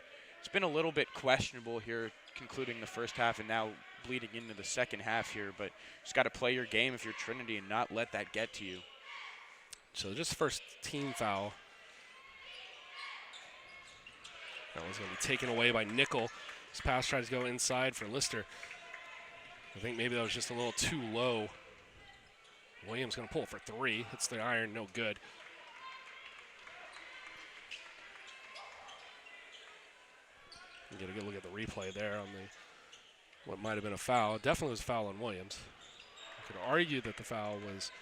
Speaker 2: it's been a little bit questionable here, concluding the first half and now bleeding into the second half here. But just got to play your game if you're Trinity and not let that get to you.
Speaker 1: So just first team foul. That one's going to be taken away by Nickel. His pass tries to go inside for Lister. I think maybe that was just a little too low. Williams going to pull for 3. Hits the iron, no good. You get a good look at the replay there on what might have been a foul. Definitely was a foul on Williams. You could argue that the foul was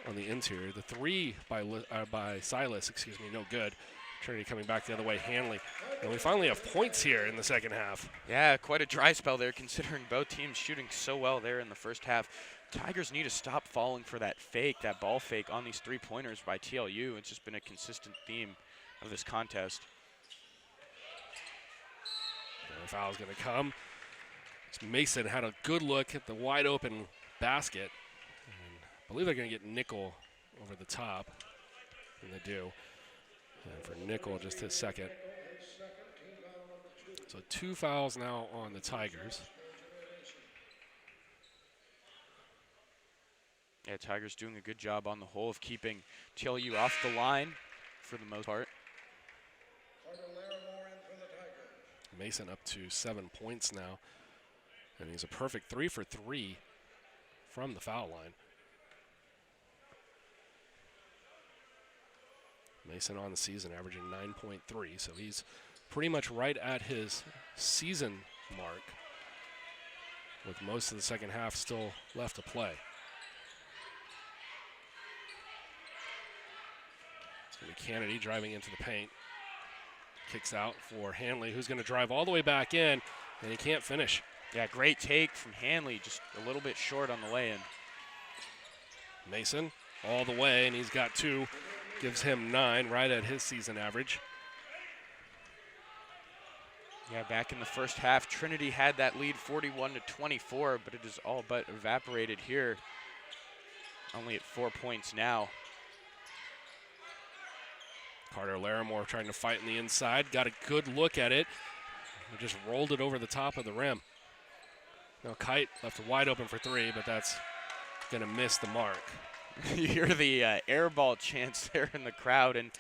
Speaker 1: on the interior. The 3 by Silas, no good. Trinity coming back the other way, Hanley. And we finally have points here in the second half.
Speaker 2: Yeah, quite a dry spell there considering both teams shooting so well there in the first half. Tigers need to stop falling for that ball fake on these 3-pointers by TLU. It's just been a consistent theme of this contest.
Speaker 1: And the foul's going to come. Mason had a good look at the wide open basket. And I believe they're going to get Nickel over the top. And they do. And for Nickel, just his second. So 2 fouls now on the Tigers.
Speaker 2: Yeah, Tigers doing a good job on the whole of keeping TLU off the line for the most part.
Speaker 1: Mason up to 7 points now. And he's a perfect 3 for 3 from the foul line. Mason on the season averaging 9.3, so he's pretty much right at his season mark with most of the second half still left to play. It's going to be Kennedy driving into the paint. Kicks out for Hanley, who's going to drive all the way back in, and he can't finish.
Speaker 2: Yeah, great take from Hanley, just a little bit short on the lay-in.
Speaker 1: Mason all the way, and he's got 2. Gives him 9, right at his season average.
Speaker 2: Yeah, back in the first half, Trinity had that lead 41-24, but it is all but evaporated here. Only at 4 points now.
Speaker 1: Carter Larimore trying to fight on the inside. Got a good look at it. He just rolled it over the top of the rim. Now Kite left it wide open for 3, but that's going to miss the mark.
Speaker 2: You hear the air ball chants there in the crowd, and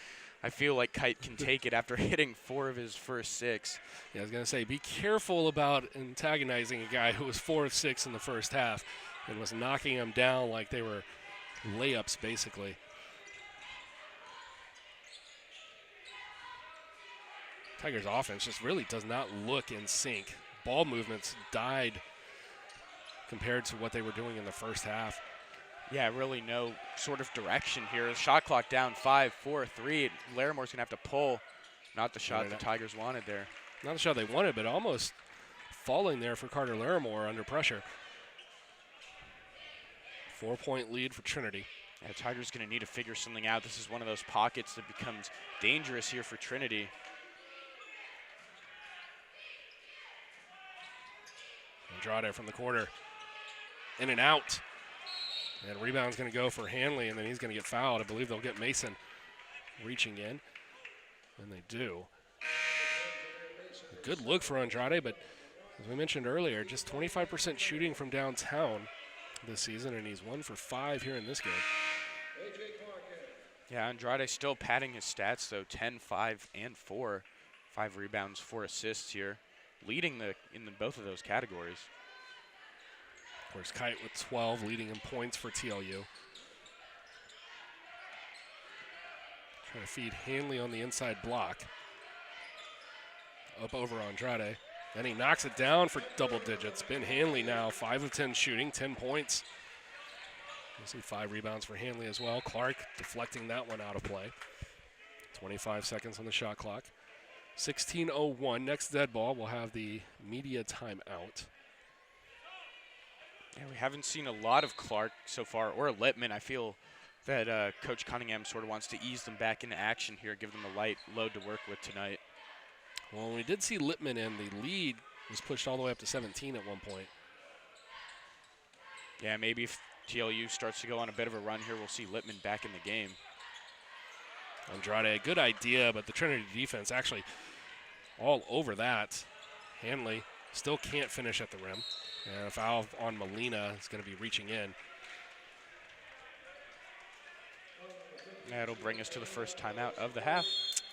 Speaker 2: I feel like Kite can take it after hitting 4 of his first 6.
Speaker 1: Yeah, I was going to say, be careful about antagonizing a guy who was 4 of 6 in the first half and was knocking him down like they were layups, basically. Tigers' offense just really does not look in sync. Ball movements died compared to what they were doing in the first half.
Speaker 2: Yeah, really no sort of direction here. Shot clock down 5, 4, 3. Larimore's going to have to pull. Not the shot the Tigers wanted there.
Speaker 1: Not the shot they wanted, but almost falling there for Carter Larimore under pressure. 4-point lead for Trinity.
Speaker 2: Yeah, Tigers going to need to figure something out. This is one of those pockets that becomes dangerous here for Trinity.
Speaker 1: Andrade from the corner. In and out. And rebound's going to go for Hanley, and then he's going to get fouled. I believe they'll get Mason reaching in, and they do. A good look for Andrade, but as we mentioned earlier, just 25% shooting from downtown this season, and he's 1 for 5 here in this game.
Speaker 2: Yeah, Andrade still padding his stats, though, 10, 5, and 4. 5 rebounds, 4 assists here, leading in both of those categories.
Speaker 1: Of course, Kite with 12, leading in points for TLU. Trying to feed Hanley on the inside block. Up over Andrade. And he knocks it down for double digits. Ben Hanley now 5 of 10 shooting, 10 points. You'll see 5 rebounds for Hanley as well. Clark deflecting that one out of play. 25 seconds on the shot clock. 16:01. Next dead ball, we'll have the media timeout.
Speaker 2: Yeah, we haven't seen a lot of Clark so far, or Littman. I feel that Coach Cunningham sort of wants to ease them back into action here, give them a light load to work with tonight.
Speaker 1: Well, we did see Littman in. The lead was pushed all the way up to 17 at one point.
Speaker 2: Yeah, maybe if TLU starts to go on a bit of a run here, we'll see Littman back in the game.
Speaker 1: Andrade, a good idea, but the Trinity defense actually all over that. Hanley still can't finish at the rim. And a foul on Molina is going to be reaching in.
Speaker 2: That'll bring us to the first timeout of the half.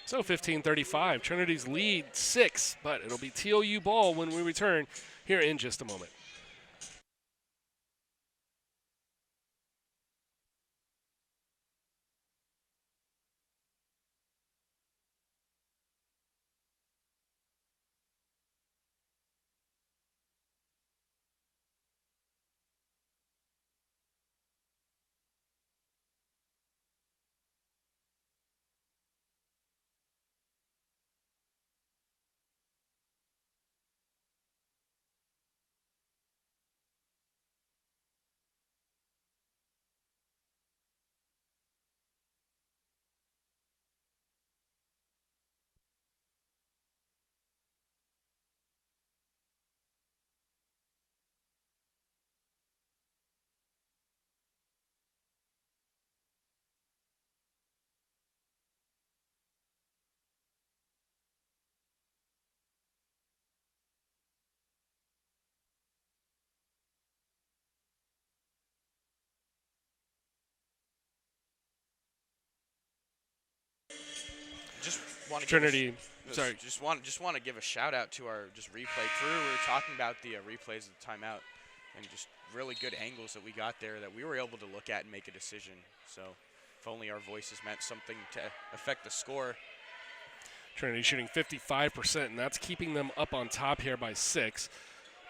Speaker 1: So 15:35, Trinity's lead 6, but it'll be TLU ball when we return here in just a moment.
Speaker 2: Just want to
Speaker 1: Trinity,
Speaker 2: Just want to give a shout out to our replay crew. We were talking about the replays of the timeout, and just really good angles that we got there that we were able to look at and make a decision. So, if only our voices meant something to affect the score.
Speaker 1: Trinity shooting 55%, and that's keeping them up on top here by 6.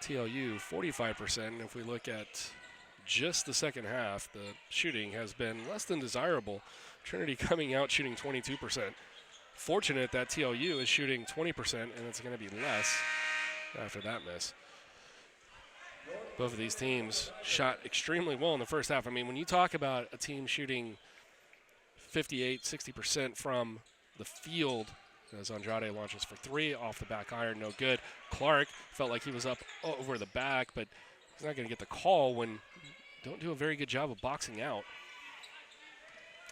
Speaker 1: TLU 45%, and if we look at just the second half, the shooting has been less than desirable. Trinity coming out shooting 22%. Fortunate that TLU is shooting 20%, and it's going to be less after that miss. Both of these teams shot extremely well in the first half. I mean, when you talk about a team shooting 58, 60% from the field, as Andrade launches for three, off the back iron, no good. Clark felt like he was up over the back, but he's not going to get the call when you don't do a very good job of boxing out.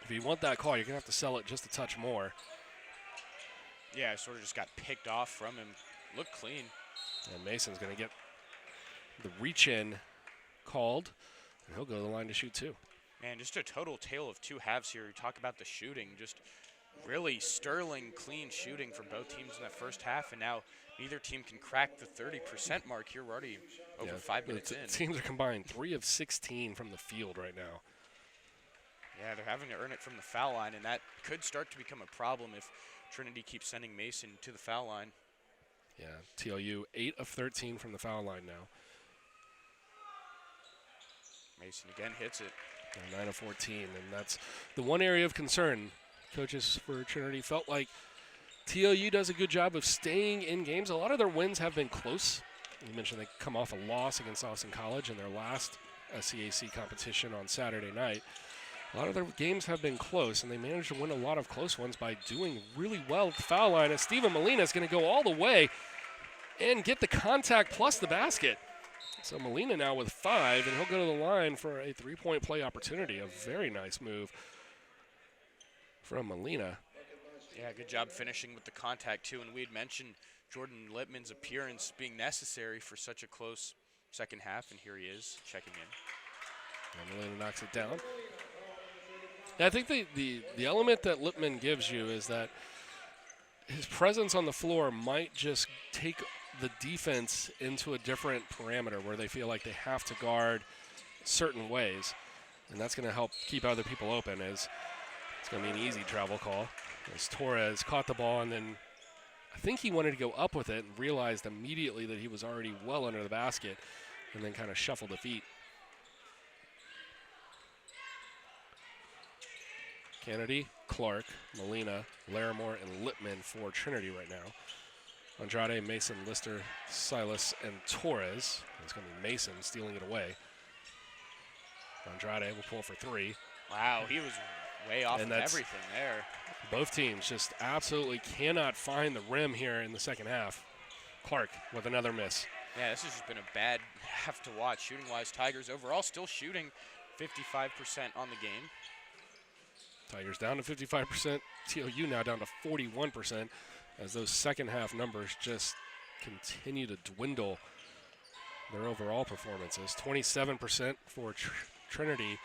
Speaker 1: If you want that call, you're going to have to sell it just a touch more.
Speaker 2: Yeah, sort of just got picked off from him. Looked clean.
Speaker 1: And Mason's going to get the reach-in called, and he'll go to the line to shoot two.
Speaker 2: Man, just a total tale of two halves here. You talk about the shooting, just really sterling, clean shooting from both teams in that first half, and now neither team can crack the 30% mark here. We're already over 5 minutes in.
Speaker 1: Teams are combined 3 of 16 from the field right now.
Speaker 2: Yeah, they're having to earn it from the foul line, and that could start to become a problem if Trinity keeps sending Mason to the foul line.
Speaker 1: Yeah, TLU 8 of 13 from the foul line now.
Speaker 2: Mason again hits it.
Speaker 1: 9 of 14, and that's the one area of concern. Coaches for Trinity felt like TLU does a good job of staying in games. A lot of their wins have been close. You mentioned they come off a loss against Austin College in their last SCAC competition on Saturday night. A lot of their games have been close, and they managed to win a lot of close ones by doing really well at the foul line. And Steven Molina is going to go all the way and get the contact plus the basket. So Molina now with 5, and he'll go to the line for a three-point play opportunity. A very nice move from Molina.
Speaker 2: Yeah, good job finishing with the contact, too. And we had mentioned Jordan Lippman's appearance being necessary for such a close second half, and here he is checking in.
Speaker 1: And Molina knocks it down. Yeah, I think the element that Lippman gives you is that his presence on the floor might just take the defense into a different parameter where they feel like they have to guard certain ways, and that's going to help keep other people open. As it's going to be an easy travel call as Torres caught the ball, and then I think he wanted to go up with it and realized immediately that he was already well under the basket, and then kind of shuffled the feet. Kennedy, Clark, Molina, Larimore, and Lippman for Trinity right now. Andrade, Mason, Lister, Silas, and Torres. It's going to be Mason stealing it away. Andrade will pull for 3.
Speaker 2: Wow, he was way off of everything there.
Speaker 1: Both teams just absolutely cannot find the rim here in the second half. Clark with another miss.
Speaker 2: Yeah, this has just been a bad half to watch. Shooting-wise, Tigers overall still shooting 55% on the game.
Speaker 1: Tigers down to 55%. TLU now down to 41%. As those second half numbers just continue to dwindle their overall performances. 27% for Trinity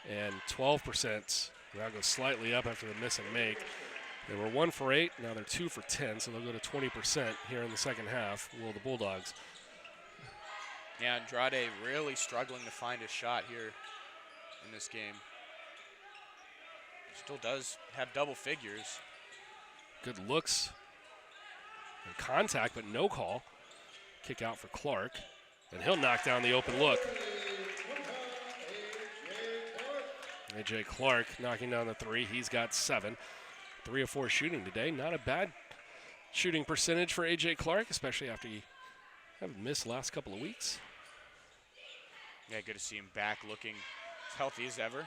Speaker 1: and 12% now go slightly up after the miss and make. They were 1 for 8, now they're 2 for 10, so they'll go to 20% here in the second half, will the Bulldogs.
Speaker 2: Yeah, Andrade really struggling to find a shot here in this game. Still does have double figures.
Speaker 1: Good looks. And contact, but no call. Kick out for Clark, and he'll knock down the open look. A.J. Clark knocking down the 3. He's got 7. 3 of 4 shooting today. Not a bad shooting percentage for A.J. Clark, especially after he had missed the last couple of weeks.
Speaker 2: Yeah, good to see him back looking as healthy as ever.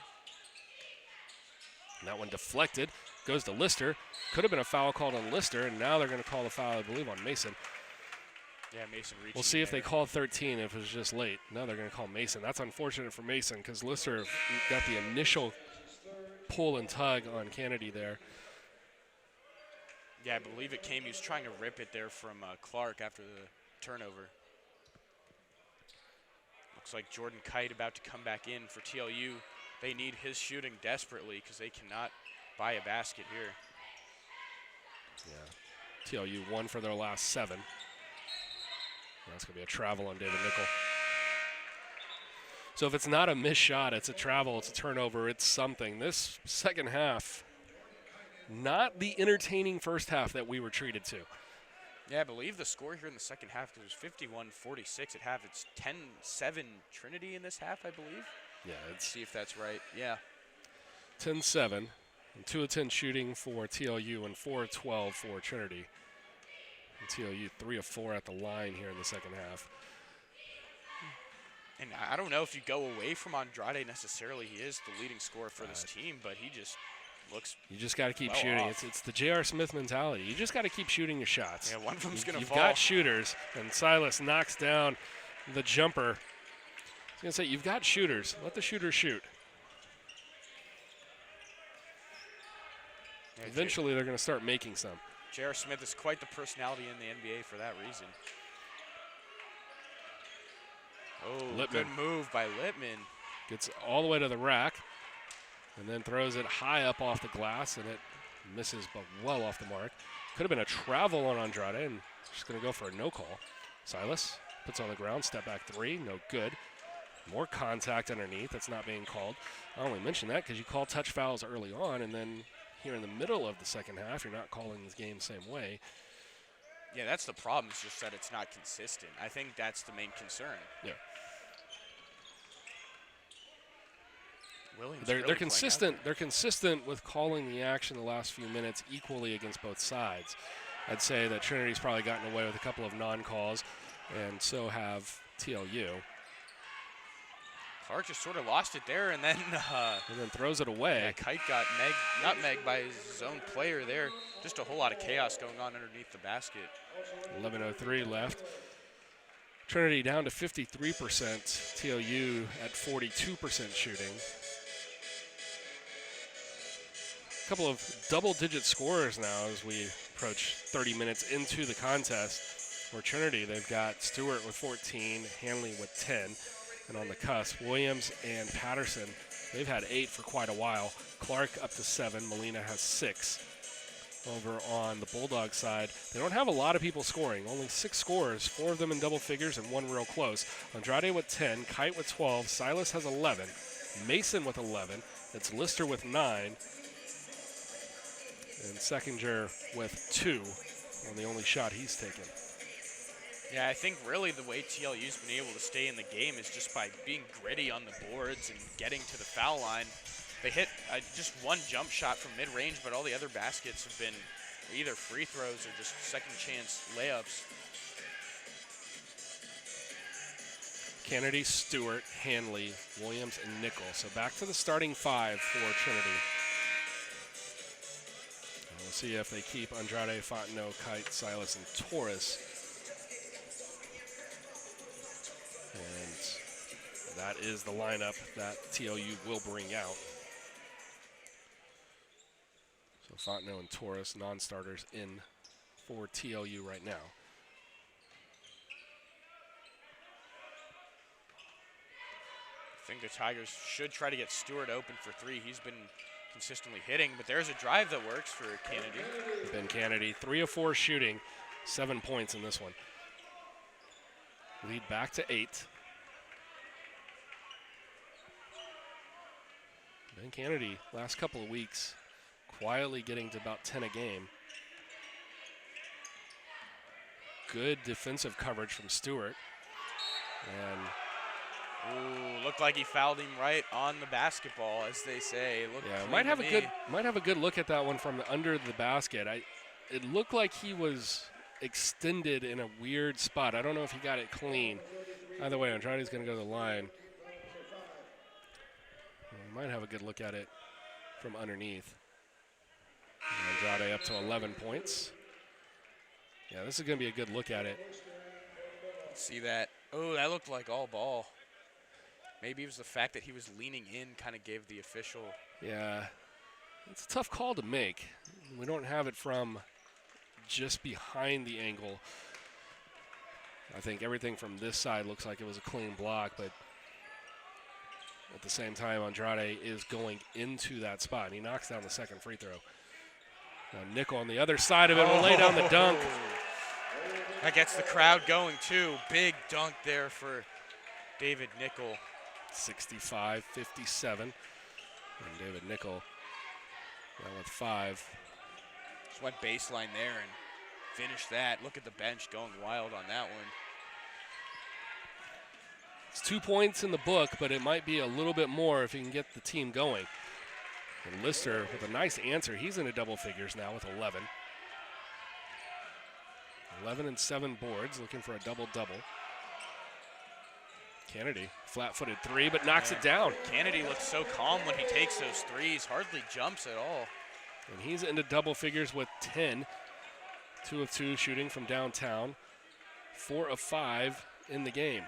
Speaker 1: And that one deflected. Goes to Lister. Could have been a foul called on Lister, and now they're going to call a foul, I believe, on Mason.
Speaker 2: Yeah, Mason reaching.
Speaker 1: We'll see if they call 13 if it was just late. Now they're going to call Mason. That's unfortunate for Mason because Lister got the initial pull and tug on Kennedy there.
Speaker 2: Yeah, I believe it came. He was trying to rip it there from Clark after the turnover. Looks like Jordan Kite about to come back in for TLU. They need his shooting desperately because they cannot buy a basket here.
Speaker 1: Yeah, TLU 1 for their last 7. That's going to be a travel on David Nickel. So if it's not a missed shot, it's a travel, it's a turnover, it's something. This second half, not the entertaining first half that we were treated to.
Speaker 2: Yeah, I believe the score here in the second half was 51-46 at half. It's 10-7 Trinity in this half, I believe.
Speaker 1: Yeah,
Speaker 2: let's see if that's right. Yeah.
Speaker 1: 10-7, and 2 of 10 shooting for TLU and 4 of 12 for Trinity. And TLU 3 of 4 at the line here in the second half.
Speaker 2: And I don't know if you go away from Andrade necessarily. He is the leading scorer for this team, but he just looks.
Speaker 1: You just got to keep
Speaker 2: well
Speaker 1: shooting.
Speaker 2: off.
Speaker 1: It's the J.R. Smith mentality. You just got to keep shooting your shots.
Speaker 2: Yeah, one of them's going to
Speaker 1: You've
Speaker 2: fall.
Speaker 1: got shooters, and Silas knocks down the jumper. I was going to say, you've got shooters. Let the shooters shoot.
Speaker 2: Yeah,
Speaker 1: Eventually, they're going to start making some.
Speaker 2: J.R. Smith is quite the personality in the NBA for that reason. Oh,
Speaker 1: Lippman.
Speaker 2: good move by Lippman.
Speaker 1: Gets all the way to the rack, and then throws it high up off the glass, and it misses but well off the mark. Could have been a travel on Andrade, and just going to go for a no call. Silas puts on the ground, step back three, no good. More contact underneath, that's not being called. I only mention that because you call touch fouls early on, and then here in the middle of the second half, you're not calling this game the same way.
Speaker 2: Yeah, that's the problem. It's just that it's not consistent. I think that's the main concern.
Speaker 1: Yeah.
Speaker 2: Williams
Speaker 1: They're
Speaker 2: really
Speaker 1: consistent. They're consistent with calling the action the last few minutes equally against both sides. I'd say that Trinity's probably gotten away with a couple of non-calls, and so have TLU.
Speaker 2: Clark just sort of lost it there, and then
Speaker 1: Throws it away.
Speaker 2: yeah, Kite got nutmegged by his own player there. Just a whole lot of chaos going on underneath the basket.
Speaker 1: 11:03 left. Trinity down to 53%. TLU at 42% shooting. A couple of double-digit scorers now as we approach 30 minutes into the contest. For Trinity, they've got Stewart with 14, Hanley with 10, and on the cusp, Williams and Patterson, they've had 8 for quite a while. Clark up to 7, Molina has 6. Over on the Bulldog side, they don't have a lot of people scoring, only 6 scorers, 4 of them in double figures and 1 real close. Andrade with 10, Kite with 12, Silas has 11, Mason with 11, it's Lister with 9, and Seckinger with 2 on the only shot he's taken.
Speaker 2: Yeah, I think really the way TLU's been able to stay in the game is just by being gritty on the boards and getting to the foul line. They hit just one jump shot from mid-range, but all the other baskets have been either free throws or just second-chance layups.
Speaker 1: Kennedy, Stewart, Hanley, Williams, and Nickel. So back to the starting 5 for Trinity. And we'll see if they keep Andrade, Fontenot, Kite, Silas, and Torres. And that is the lineup that TLU will bring out. So Fontenot and Torres, non-starters in for TLU right now.
Speaker 2: I think the Tigers should try to get Stewart open for 3. He's been consistently hitting, but there's a drive that works for Kennedy.
Speaker 1: Ben Kennedy, 3 of 4 shooting, 7 points in this one. Lead back to 8. Ben Kennedy, last couple of weeks, quietly getting to about 10 a game. Good defensive coverage from Stewart. And
Speaker 2: ooh, looked like he fouled him right on the basketball, as they say.
Speaker 1: yeah, might have a good look at that one from under the basket. It looked like he was extended in a weird spot. I don't know if he got it clean. Either way, Andrade's going to go to the line. We might have a good look at it from underneath. And Andrade up to 11 points. Yeah, this is going to be a good look at it.
Speaker 2: See that? Oh, that looked like all ball. Maybe it was the fact that he was leaning in kind of gave the official.
Speaker 1: Yeah, it's a tough call to make. We don't have it from just behind the angle. I think everything from this side looks like it was a clean block, but at the same time, Andrade is going into that spot, and he knocks down the second free throw. Now Nickel on the other side of it will lay down the dunk.
Speaker 2: That gets the crowd going, too. Big dunk there for David Nickel.
Speaker 1: 65-57. And David Nickel now with 5.
Speaker 2: Just went baseline there and finished that. Look at the bench going wild on that one.
Speaker 1: It's 2 points in the book, but it might be a little bit more if he can get the team going. And Lister with a nice answer. He's into double figures now with 11. 11 and 7 boards, looking for a double-double. Kennedy, flat-footed three, but knocks it down.
Speaker 2: Kennedy looks so calm when he takes those threes, hardly jumps at all.
Speaker 1: And he's into double figures with 10. 2 of 2 shooting from downtown. 4 of 5 in the game.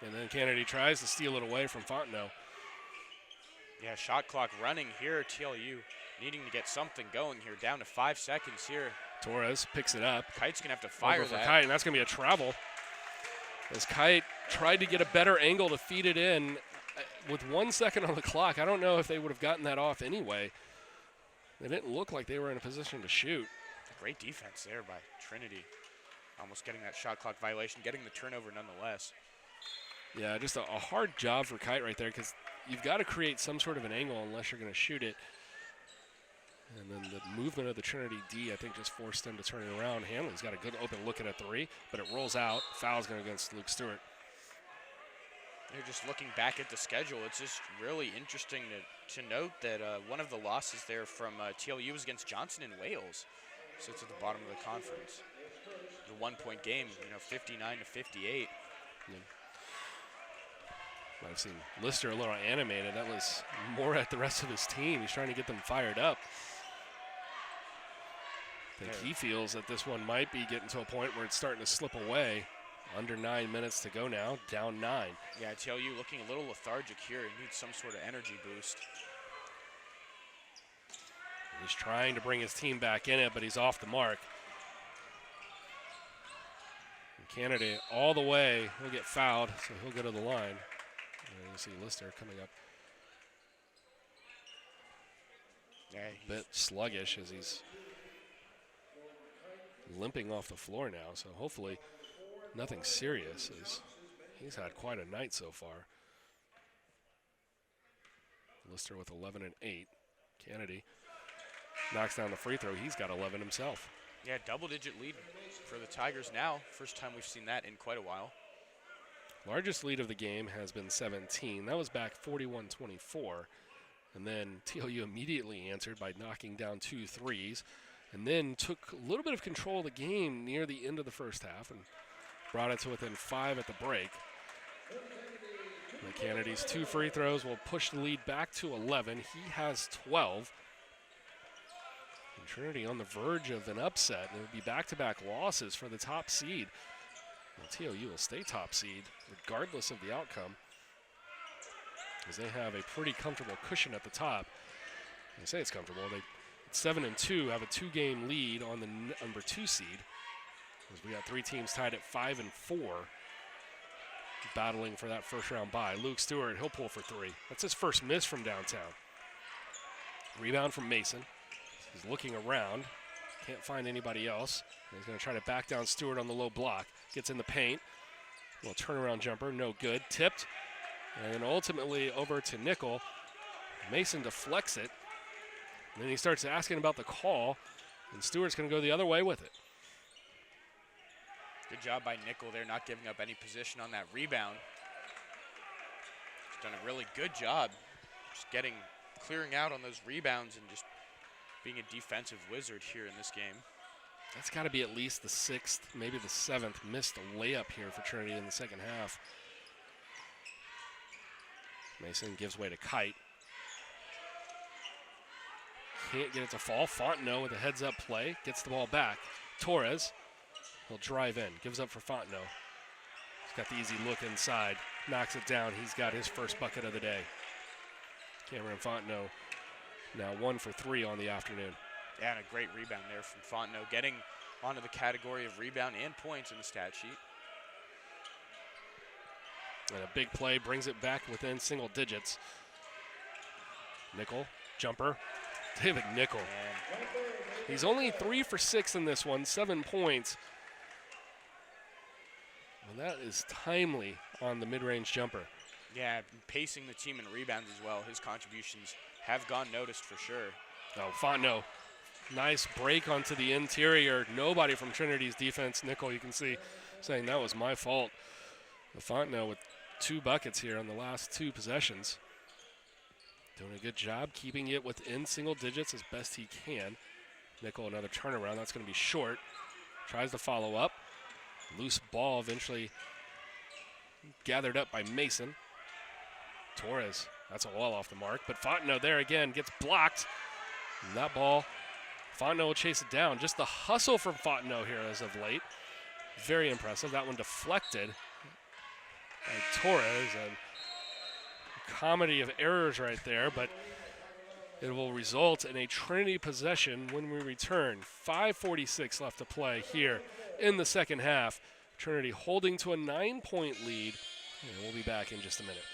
Speaker 1: And then Kennedy tries to steal it away from Fontenot.
Speaker 2: Yeah, shot clock running here. TLU needing to get something going here. Down to 5 seconds here.
Speaker 1: Torres picks it up.
Speaker 2: Kite's going to have to fire
Speaker 1: Over for
Speaker 2: that.
Speaker 1: Kite, and that's going to be a travel. As Kite tried to get a better angle to feed it in with 1 second on the clock. I don't know if they would have gotten that off anyway. They didn't look like they were in a position to shoot.
Speaker 2: Great defense there by Trinity. Almost getting that shot clock violation, getting the turnover nonetheless.
Speaker 1: Yeah, just a hard job for Kite right there because you've got to create some sort of an angle unless you're going to shoot it. And then the movement of the Trinity D, I think, just forced them to turn it around. Hanley's got a good open look at a three, but it rolls out. Foul's going against Luke Stewart.
Speaker 2: They're just looking back at the schedule. It's just really interesting to note that one of the losses there from TLU was against Johnson in Wales. Sits at the bottom of the conference. The 1-point game, 59 to 58.
Speaker 1: Yeah. I've seen Lister a little animated. That was more at the rest of his team. He's trying to get them fired up. I think he feels that this one might be getting to a point where it's starting to slip away. Under 9 minutes to go now, down 9.
Speaker 2: Yeah, TLU looking a little lethargic here. He needs some sort of energy boost.
Speaker 1: He's trying to bring his team back in it, but he's off the mark. And Kennedy all the way. He'll get fouled, so he'll go to the line. And you see Lister coming up.
Speaker 2: Yeah,
Speaker 1: a bit sluggish as he's limping off the floor now, so hopefully nothing serious, as he's had quite a night so far. Lister with 11 and 8. Kennedy knocks down the free throw. He's got 11 himself.
Speaker 2: Yeah, double-digit lead for the Tigers now. First time we've seen that in quite a while.
Speaker 1: Largest lead of the game has been 17. That was back 41-24. And then TLU immediately answered by knocking down 2 threes, and then took a little bit of control of the game near the end of the first half and brought it to within 5 at the break. And Kennedy's 2 free throws will push the lead back to 11. He has 12. And Trinity on the verge of an upset, and it would be back-to-back losses for the top seed. Well, TLU will stay top seed regardless of the outcome, because they have a pretty comfortable cushion at the top. They say it's comfortable. They 7 and 2 have a 2-game lead on the number 2 seed. As we got 3 teams tied at 5 and 4, battling for that first round bye. Luke Stewart, he'll pull for 3. That's his first miss from downtown. Rebound from Mason. He's looking around, can't find anybody else. He's going to try to back down Stewart on the low block. Gets in the paint. Little turnaround jumper, no good. Tipped. And then ultimately over to Nickel. Mason deflects it. And then he starts asking about the call, and Stewart's going to go the other way with it.
Speaker 2: Good job by Nickel there, not giving up any position on that rebound. He's done a really good job just clearing out on those rebounds and just being a defensive wizard here in this game.
Speaker 1: That's got to be at least the 6th, maybe the 7th missed layup here for Trinity in the second half. Mason gives way to Kite. Can't get it to fall. Fontenot with a heads-up play. Gets the ball back. Torres, he'll drive in. Gives up for Fontenot. He's got the easy look inside. Knocks it down. He's got his first bucket of the day. Cameron Fontenot now 1 for 3 on the afternoon.
Speaker 2: Yeah, and a great rebound there from Fontenot, getting onto the category of rebound and points in the stat sheet.
Speaker 1: And a big play brings it back within single digits. Nickel, jumper. David Nickel.
Speaker 2: Man.
Speaker 1: He's only 3 for 6 in this one, 7 points. Well, that is timely on the mid-range jumper.
Speaker 2: Yeah, pacing the team in rebounds as well. His contributions have gone noticed for sure.
Speaker 1: Oh, Fontenot. Nice break onto the interior. Nobody from Trinity's defense. Nickel, you can see, saying that was my fault. Fontenot with 2 buckets here on the last 2 possessions. Doing a good job keeping it within single digits as best he can. Nickel, another turnaround. That's going to be short. Tries to follow up. Loose ball eventually gathered up by Mason. Torres, that's a wall off the mark. But Fontenot there again gets blocked. And that ball, Fontenot will chase it down. Just the hustle from Fontenot here as of late. Very impressive. That one deflected by Torres. And a comedy of errors right there, but it will result in a Trinity possession when we return. 5:46 left to play here in the second half. Trinity holding to a 9-point lead, and we'll be back in just a minute.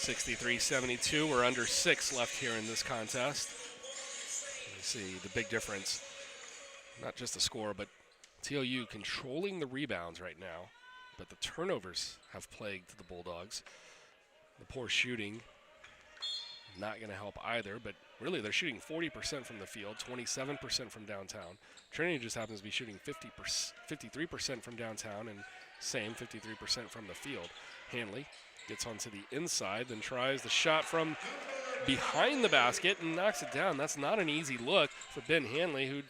Speaker 1: (63-72). We're under 6 left here in this contest. You see the big difference. Not just the score, but TLU controlling the rebounds right now. But the turnovers have plagued the Bulldogs. The poor shooting, not going to help either. But really, they're shooting 40% from the field, 27% from downtown. Trinity just happens to be shooting 53% from downtown, and same 53% from the field. Hanley gets onto the inside, then tries the shot from behind the basket and knocks it down. That's not an easy look for Ben Hanley, who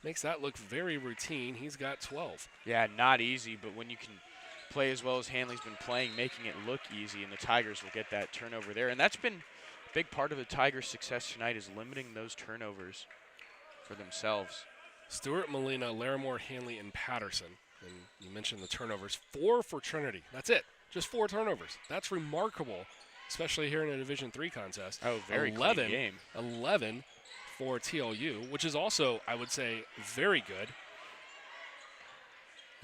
Speaker 1: makes that look very routine. He's got 12.
Speaker 2: Yeah, not easy, but when you can play as well as Hanley's been playing, making it look easy, and the Tigers will get that turnover there. And that's been a big part of the Tigers' success tonight, is limiting those turnovers for themselves.
Speaker 1: Stewart, Molina, Larimore, Hanley, and Patterson. And you mentioned the turnovers. 4 for Trinity. That's it. Just 4 turnovers. That's remarkable, especially here in a Division III contest.
Speaker 2: Oh, very clean game.
Speaker 1: 11 for TLU, which is also, I would say, very good.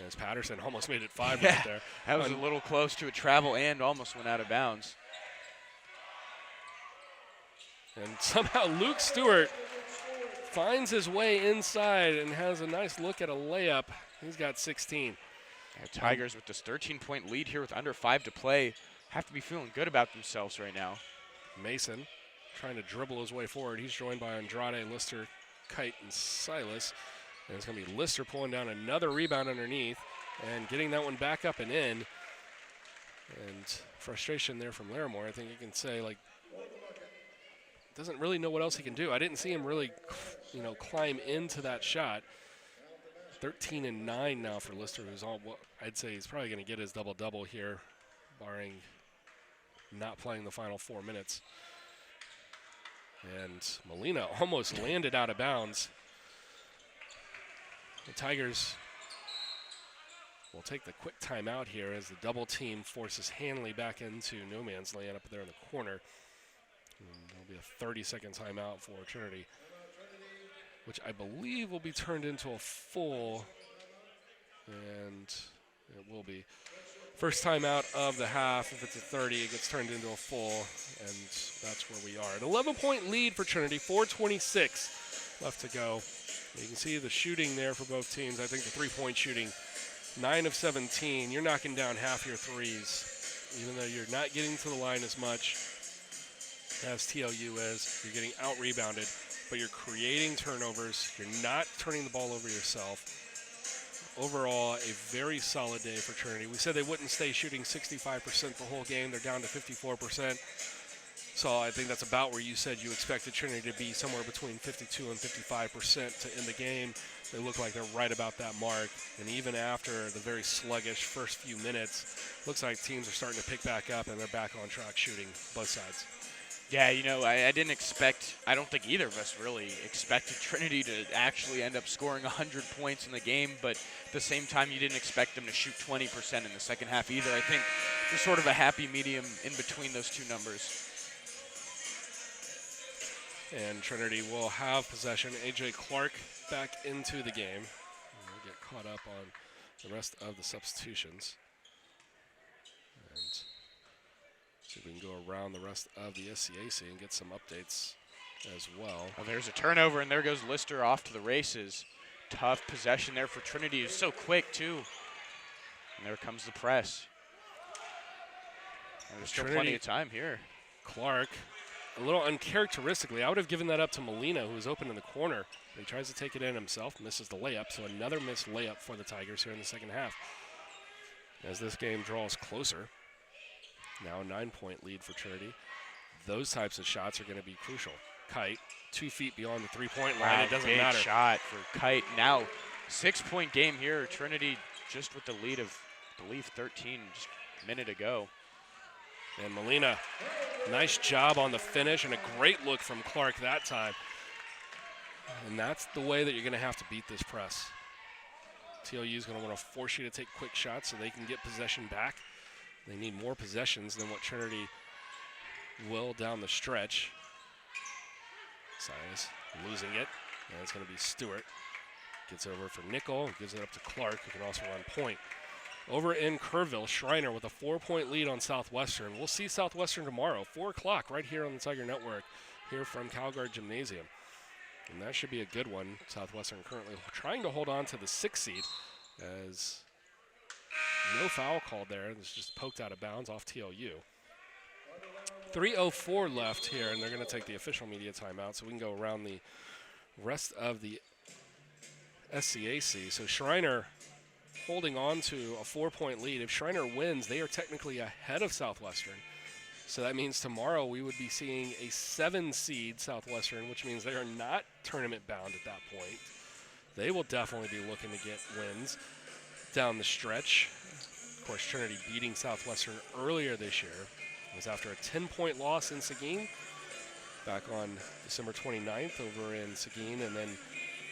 Speaker 1: As Patterson almost made it 5 right there.
Speaker 2: That was a little close to a travel and almost went out of bounds.
Speaker 1: And somehow Luke Stewart finds his way inside and has a nice look at a layup. He's got 16.
Speaker 2: Yeah, Tigers with this 13-point lead here with under 5 to play have to be feeling good about themselves right now.
Speaker 1: Mason trying to dribble his way forward. He's joined by Andrade, Lister, Kite, and Silas. And it's going to be Lister pulling down another rebound underneath and getting that one back up and in. And frustration there from Larimore. I think you can say, like, doesn't really know what else he can do. I didn't see him really, climb into that shot. 13-9 now for Lister, who's all, I'd say he's probably going to get his double-double here, barring not playing the final 4 minutes. And Molina almost landed out of bounds. The Tigers will take the quick timeout here as the double team forces Hanley back into no man's land up there in the corner. And there'll be a 30-second timeout for Trinity, which I believe will be turned into a full, and it will be. First timeout of the half. If it's a 30, it gets turned into a full, and that's where we are. An 11-point lead for Trinity, 4:26 left to go. You can see the shooting there for both teams. I think the three-point shooting, 9 of 17. You're knocking down half your threes, even though you're not getting to the line as much as TLU is. You're getting out-rebounded, but you're creating turnovers. You're not turning the ball over yourself. Overall, a very solid day for Trinity. We said they wouldn't stay shooting 65% the whole game. They're down to 54%. So I think that's about where you said you expected Trinity to be, somewhere between 52 and 55% to end the game. They look like they're right about that mark. And even after the very sluggish first few minutes, looks like teams are starting to pick back up and they're back on track shooting both sides.
Speaker 2: Yeah, I didn't expect, I don't think either of us really expected Trinity to actually end up scoring 100 points in the game, but at the same time, you didn't expect them to shoot 20% in the second half either. I think there's sort of a happy medium in between those two numbers.
Speaker 1: And Trinity will have possession. A.J. Clark back into the game. And we'll get caught up on the rest of the substitutions. And see if we can go around the rest of the SCAC and get some updates as well.
Speaker 2: Well, there's a turnover, and there goes Lister off to the races. Tough possession there for Trinity. It's so quick, too. And there comes the press. And there's still plenty of time here.
Speaker 1: Clark, a little uncharacteristically, I would have given that up to Molina, who was open in the corner. But he tries to take it in himself, misses the layup. So another missed layup for the Tigers here in the second half. As this game draws closer, now a 9-point lead for Trinity. Those types of shots are going to be crucial. Kite, 2 feet beyond the three-point line. It doesn't matter.
Speaker 2: Big shot for Kite. Now, 6-point game here. Trinity just with the lead of, I believe, 13 just a minute ago.
Speaker 1: And Molina, nice job on the finish and a great look from Clark that time. And that's the way that you're going to have to beat this press. TLU is going to want to force you to take quick shots so they can get possession back. They need more possessions than what Trinity will down the stretch. Silas losing it, and it's going to be Stewart. Gets over for Nickel, gives it up to Clark, who can also run point. Over in Kerrville, Schreiner with a 4-point lead on Southwestern. We'll see Southwestern tomorrow, 4 o'clock, right here on the Tiger Network, here from Calgard Gymnasium. And that should be a good one. Southwestern currently trying to hold on to the 6th seed, as no foul called there. It's just poked out of bounds off TLU. 3:04 left here, and they're going to take the official media timeout, so we can go around the rest of the SCAC. So Schreiner holding on to a 4-point lead. If Schreiner wins, they are technically ahead of Southwestern. So that means tomorrow we would be seeing a 7-seed Southwestern, which means they are not tournament bound at that point. They will definitely be looking to get wins down the stretch. Of course, Trinity beating Southwestern earlier this year. It was after a 10-point loss in Seguin back on December 29th over in Seguin, and then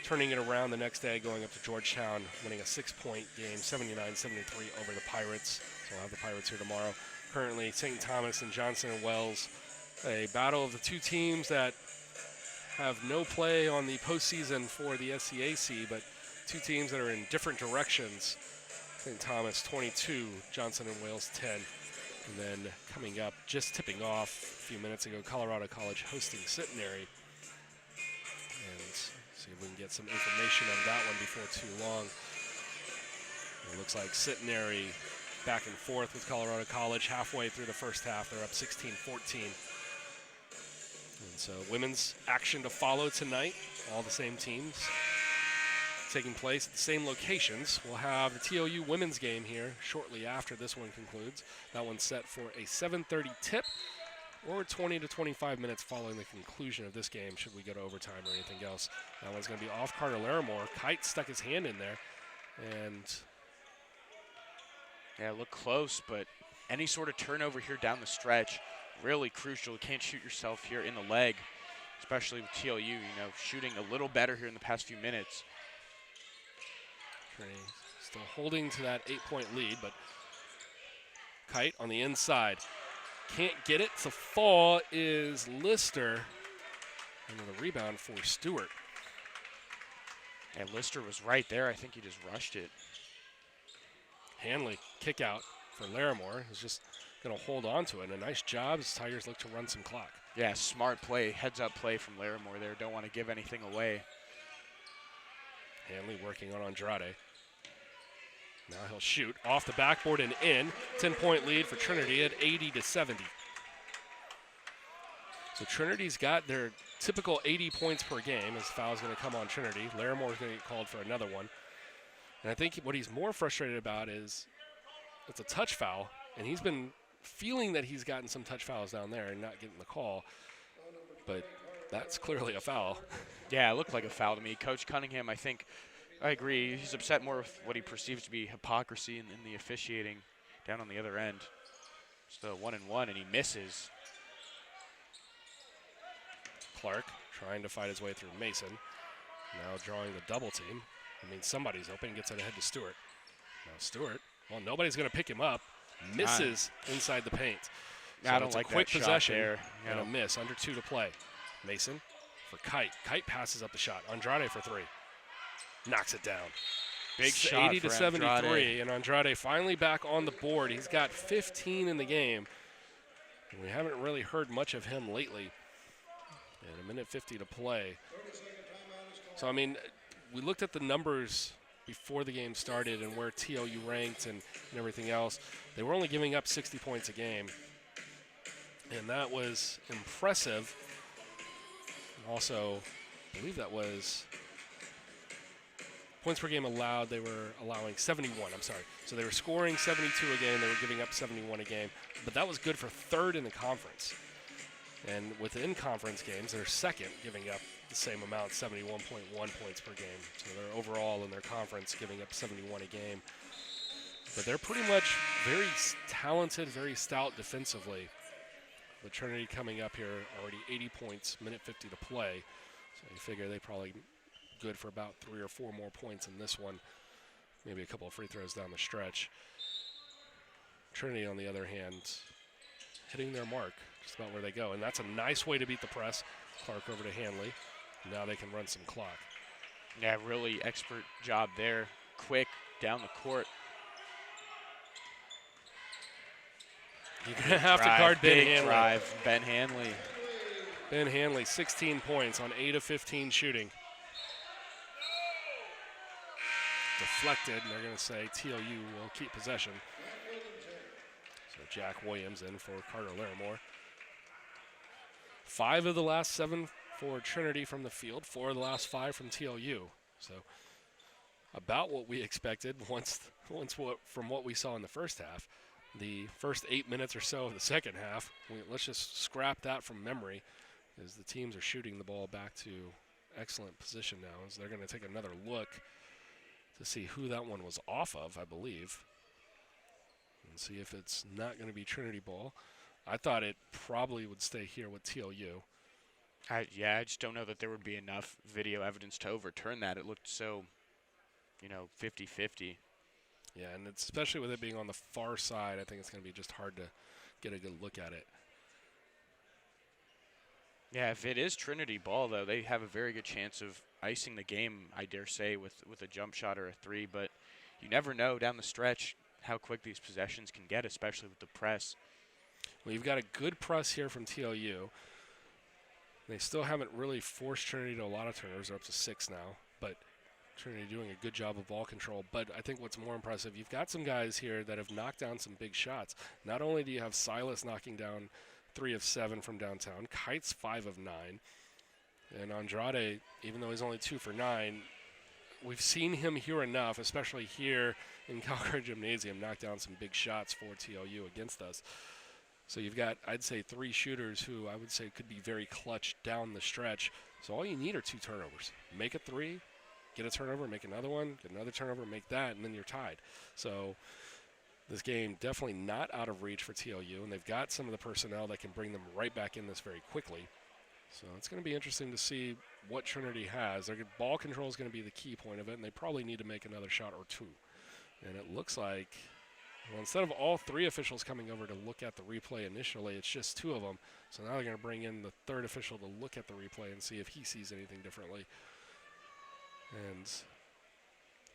Speaker 1: turning it around the next day, going up to Georgetown, winning a 6-point game, 79-73 over the Pirates. So we'll have the Pirates here tomorrow. Currently, St. Thomas and Johnson and Wells, a battle of the two teams that have no play on the postseason for the SCAC, but two teams that are in different directions. St. Thomas 22, Johnson and Wales 10. And then coming up, just tipping off a few minutes ago, Colorado College hosting Centenary. And see if we can get some information on that one before too long. It looks like Centenary back and forth with Colorado College. Halfway through the first half, they're up 16-14. And so women's action to follow tonight. All the same teams taking place at the same locations. We'll have the TOU women's game here shortly after this one concludes. That one's set for a 7:30 tip, or 20 to 25 minutes following the conclusion of this game, should we go to overtime or anything else. That one's going to be off Carter Larimore. Kite stuck his hand in there, and
Speaker 2: yeah, look close, but any sort of turnover here down the stretch, really crucial. You can't shoot yourself here in the leg, especially with TLU, shooting a little better here in the past few minutes.
Speaker 1: Trinity still holding to that 8-point lead, but Kite on the inside. Can't get it. The fall is Lister. And the rebound for Stewart.
Speaker 2: And Lister was right there. I think he just rushed it.
Speaker 1: Hanley, kick out for Larimore. He's just going to hold on to it. And a nice job as Tigers look to run some clock.
Speaker 2: Yeah, smart play, heads-up play from Larimore there. Don't want to give anything away.
Speaker 1: Hanley working on Andrade. Now he'll shoot off the backboard and in. 10-point lead for Trinity at 80-70. So Trinity's got their typical 80 points per game as the foul's going to come on Trinity. Larimore's going to get called for another one. And I think what he's more frustrated about is it's a touch foul, and he's been feeling that he's gotten some touch fouls down there and not getting the call. But that's clearly a foul.
Speaker 2: Yeah, it looked like a foul to me. Coach Cunningham, I agree. He's upset more with what he perceives to be hypocrisy in the officiating down on the other end. Just a 1-and-1, and he misses.
Speaker 1: Clark trying to fight his way through Mason. Now drawing the double team. I mean, somebody's open. Gets it ahead to Stewart. Now Stewart, well, nobody's going to pick him up. Misses inside the paint. So
Speaker 2: I don't
Speaker 1: it's
Speaker 2: like
Speaker 1: a quick
Speaker 2: that
Speaker 1: possession
Speaker 2: shot there.
Speaker 1: and a miss. Under 2 to play. Mason for Kite. Kite passes up the shot. Andrade for 3. Knocks it down.
Speaker 2: Big shot
Speaker 1: 80 to
Speaker 2: for
Speaker 1: 73,
Speaker 2: Andrade.
Speaker 1: and Andrade finally back on the board. He's got 15 in the game. And we haven't really heard much of him lately. And 1:50 to play. So, I mean, we looked at the numbers before the game started and where TLU ranked and everything else. They were only giving up 60 points a game. And that was impressive. Also, I believe that was points per game allowed. They were allowing 71, I'm sorry. So they were scoring 72 a game. They were giving up 71 a game. But that was good for third in the conference. And within conference games, they're second, giving up the same amount, 71.1 points per game. So they're overall in their conference giving up 71 a game. But they're pretty much very talented, very stout defensively. The Trinity coming up here, already 80 points, 1:50 to play. So you figure they probably good for about 3 or 4 more points in this one. Maybe a couple of free throws down the stretch. Trinity, on the other hand, hitting their mark just about where they go. And that's a nice way to beat the press. Clark over to Hanley. Now they can run some clock.
Speaker 2: Yeah, really expert job there. Quick, down the court.
Speaker 1: You're going to have to guard Ben Hanley.
Speaker 2: Drive, Ben Hanley.
Speaker 1: Ben Hanley, 16 points on 8 of 15 shooting. Deflected, and they're going to say TLU will keep possession. So Jack Williams in for Carter Larimore. 5 of the last 7 for Trinity from the field, 4 of the last 5 from TLU. So about what we expected from what we saw in the first half. The first 8 minutes or so of the second half, let's just scrap that from memory, as the teams are shooting the ball back to excellent position now, as they're going to take another look to see who that one was off of, I believe, and see if it's not going to be Trinity ball. I thought it probably would stay here with TLU.
Speaker 2: I just don't know that there would be enough video evidence to overturn that. It looked so, 50-50.
Speaker 1: Yeah, and it's, especially with it being on the far side, I think it's going to be just hard to get a good look at it.
Speaker 2: Yeah, if it is Trinity ball, though, they have a very good chance of icing the game, I dare say, with a jump shot or a 3. But you never know down the stretch how quick these possessions can get, especially with the press.
Speaker 1: Well, you've got a good press here from TLU. They still haven't really forced Trinity to a lot of turnovers. They're up to 6 now, but Trinity doing a good job of ball control. But I think what's more impressive, you've got some guys here that have knocked down some big shots. Not only do you have Silas knocking down 3 of 7 from downtown, Kite's 5 of 9, and Andrade, even though he's only 2 for 9, we've seen him here enough, especially here in Calgary Gymnasium, knock down some big shots for TLU against us. So you've got, I'd say, 3 shooters who I would say could be very clutch down the stretch. So all you need are 2 turnovers. Make a 3, get a turnover, make another one, get another turnover, make that, and then you're tied. So this game definitely not out of reach for TLU, and they've got some of the personnel that can bring them right back in this very quickly. So it's going to be interesting to see what Trinity has. Their ball control is going to be the key point of it, and they probably need to make another shot or 2. And it looks like, well, instead of all 3 officials coming over to look at the replay initially, it's just 2 of them. So now they're going to bring in the 3rd official to look at the replay and see if he sees anything differently. And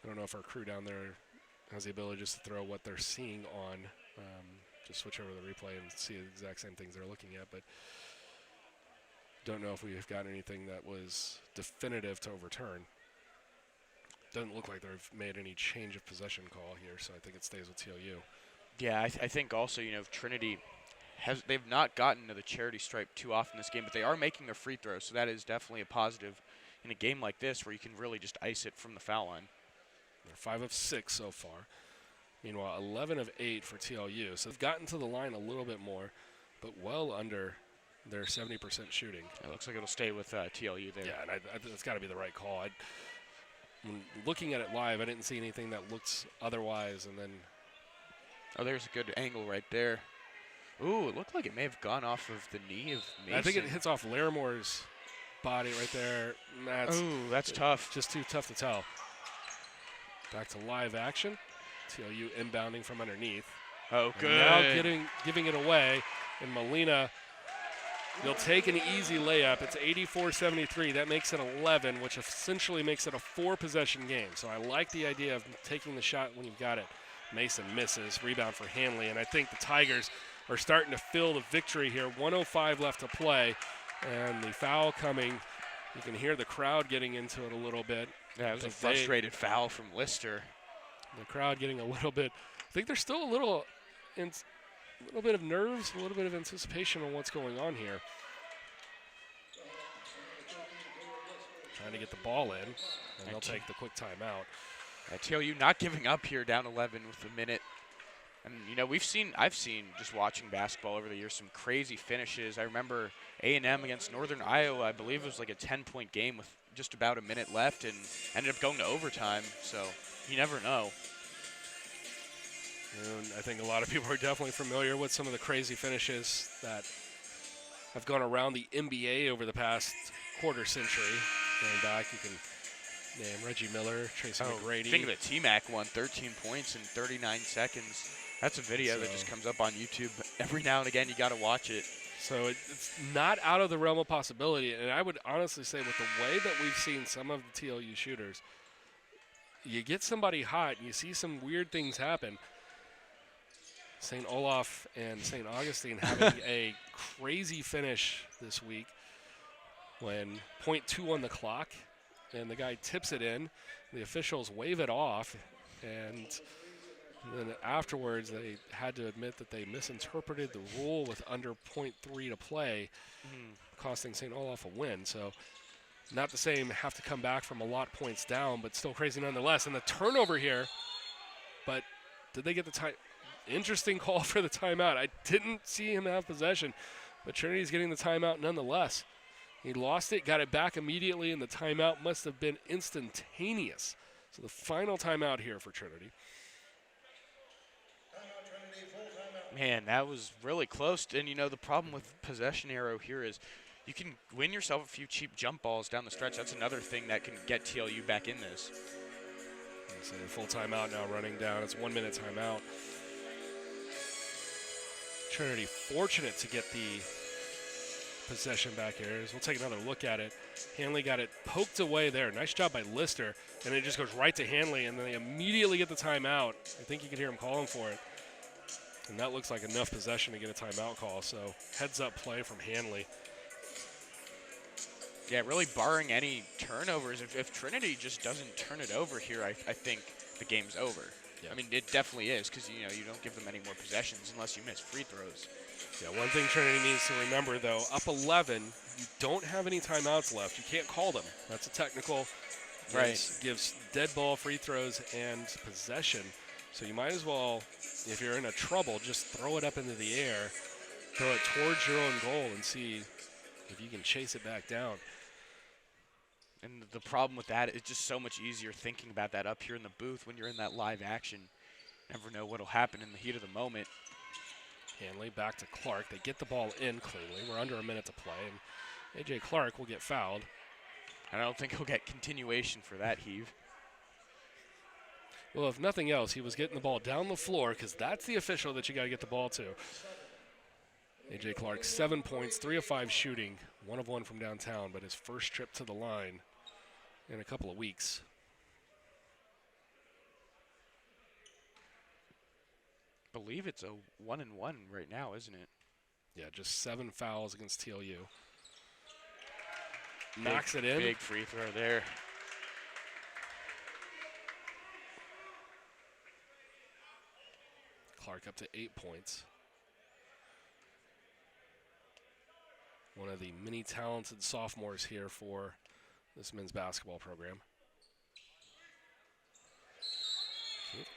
Speaker 1: I don't know if our crew down there has the ability just to throw what they're seeing on, just switch over the replay and see the exact same things they're looking at. But don't know if we've got anything that was definitive to overturn. Doesn't look like they've made any change of possession call here, so I think it stays with TLU.
Speaker 2: Yeah, I think also, Trinity they've not gotten to the charity stripe too often this game, but they are making their free throws, so that is definitely a positive in a game like this where you can really just ice it from the foul line.
Speaker 1: They're 5 of 6 so far. Meanwhile, 11 of 8 for TLU. So they've gotten to the line a little bit more, but well under their 70% shooting.
Speaker 2: It looks like it'll stay with TLU there.
Speaker 1: Yeah, and it's got to be the right call. When looking at it live, I didn't see anything that looked otherwise, and then...
Speaker 2: Oh, there's a good angle right there. Ooh, it looked like it may have gone off of the knee of Mason.
Speaker 1: I think it hits off Larimore's body right there.
Speaker 2: That's tough.
Speaker 1: Just too tough to tell. Back to live action. TLU inbounding from underneath.
Speaker 2: Oh, good.
Speaker 1: And now giving it away. And Molina, you'll take an easy layup. It's 84-73. That makes it 11, which essentially makes it a 4-possession game. So I like the idea of taking the shot when you've got it. Mason misses. Rebound for Hanley. And I think the Tigers are starting to feel the victory here. 1:05 left to play. And the foul coming. You can hear the crowd getting into it a little bit.
Speaker 2: Yeah, it was a frustrated foul from Lister.
Speaker 1: The crowd getting a little bit. I think there's still a little bit of nerves, a little bit of anticipation on what's going on here. Trying to get the ball in, and they'll take the quick timeout.
Speaker 2: TLU not giving up here, down 11 with a minute. And, you know, I've seen just watching basketball over the years some crazy finishes. I remember A&M against Northern Iowa. I believe it was like a 10-point game with just about a minute left and ended up going to overtime. So you never know.
Speaker 1: And I think a lot of people are definitely familiar with some of the crazy finishes that have gone around the NBA over the past quarter century. Going back, you can name Reggie Miller, Tracy McGrady.
Speaker 2: Think of the T-Mac won 13 points in 39 seconds. That's a video that just comes up on YouTube. Every now and again, you got to watch it.
Speaker 1: So it's not out of the realm of possibility. And I would honestly say with the way that we've seen some of the TLU shooters, you get somebody hot and you see some weird things happen. St. Olaf and St. Augustine having a crazy finish this week when .2 on the clock and the guy tips it in. The officials wave it off, and then afterwards they had to admit that they misinterpreted the rule with under .3 to play, costing St. Olaf a win. So not the same, have to come back from a lot points down, but still crazy nonetheless. And the turnover here, but did they get the time? Interesting call for the timeout. I didn't see him have possession, but Trinity's getting the timeout nonetheless. He lost it, got it back immediately, and the timeout must have been instantaneous. So the final timeout here for Trinity.
Speaker 2: Man, that was really close. And, you know, the problem with possession arrow here is you can win yourself a few cheap jump balls down the stretch. That's another thing that can get TLU back in this.
Speaker 1: So the full timeout now running down. It's 1 minute timeout. Trinity fortunate to get the possession back here. As we'll take another look at it. Hanley got it poked away there. Nice job by Lister. And it just goes right to Hanley, and then they immediately get the timeout. I think you can hear him calling for it. And that looks like enough possession to get a timeout call. So heads-up play from Hanley.
Speaker 2: Yeah, really barring any turnovers. If Trinity just doesn't turn it over here, I think the game's over. Yeah. I mean, it definitely is because, you know, you don't give them any more possessions unless you miss free throws.
Speaker 1: Yeah, one thing Trinity needs to remember, though, up 11, you don't have any timeouts left. You can't call them. That's a technical.
Speaker 2: Right.
Speaker 1: Gives dead ball, free throws, and possession. So you might as well, if you're in a trouble, just throw it up into the air, throw it towards your own goal, and see if you can chase it back down.
Speaker 2: And the problem with that is just so much easier thinking about that up here in the booth when you're in that live action. Never know what'll happen in the heat of the moment.
Speaker 1: Hanley back to Clark. They get the ball in cleanly. We're under a minute to play, and A.J. Clark will get fouled.
Speaker 2: I don't think he'll get continuation for that heave.
Speaker 1: Well, if nothing else, he was getting the ball down the floor because that's the official that you got to get the ball to. A.J. Clark, 7 points, 3 of 5 shooting, 1 of 1 from downtown, but his first trip to the line in a couple of weeks.
Speaker 2: I believe it's a 1-1 right now, isn't it?
Speaker 1: Yeah, just 7 fouls against TLU. Knocks it in.
Speaker 2: Big free throw there.
Speaker 1: Clark up to 8 points. One of the many talented sophomores here for this men's basketball program.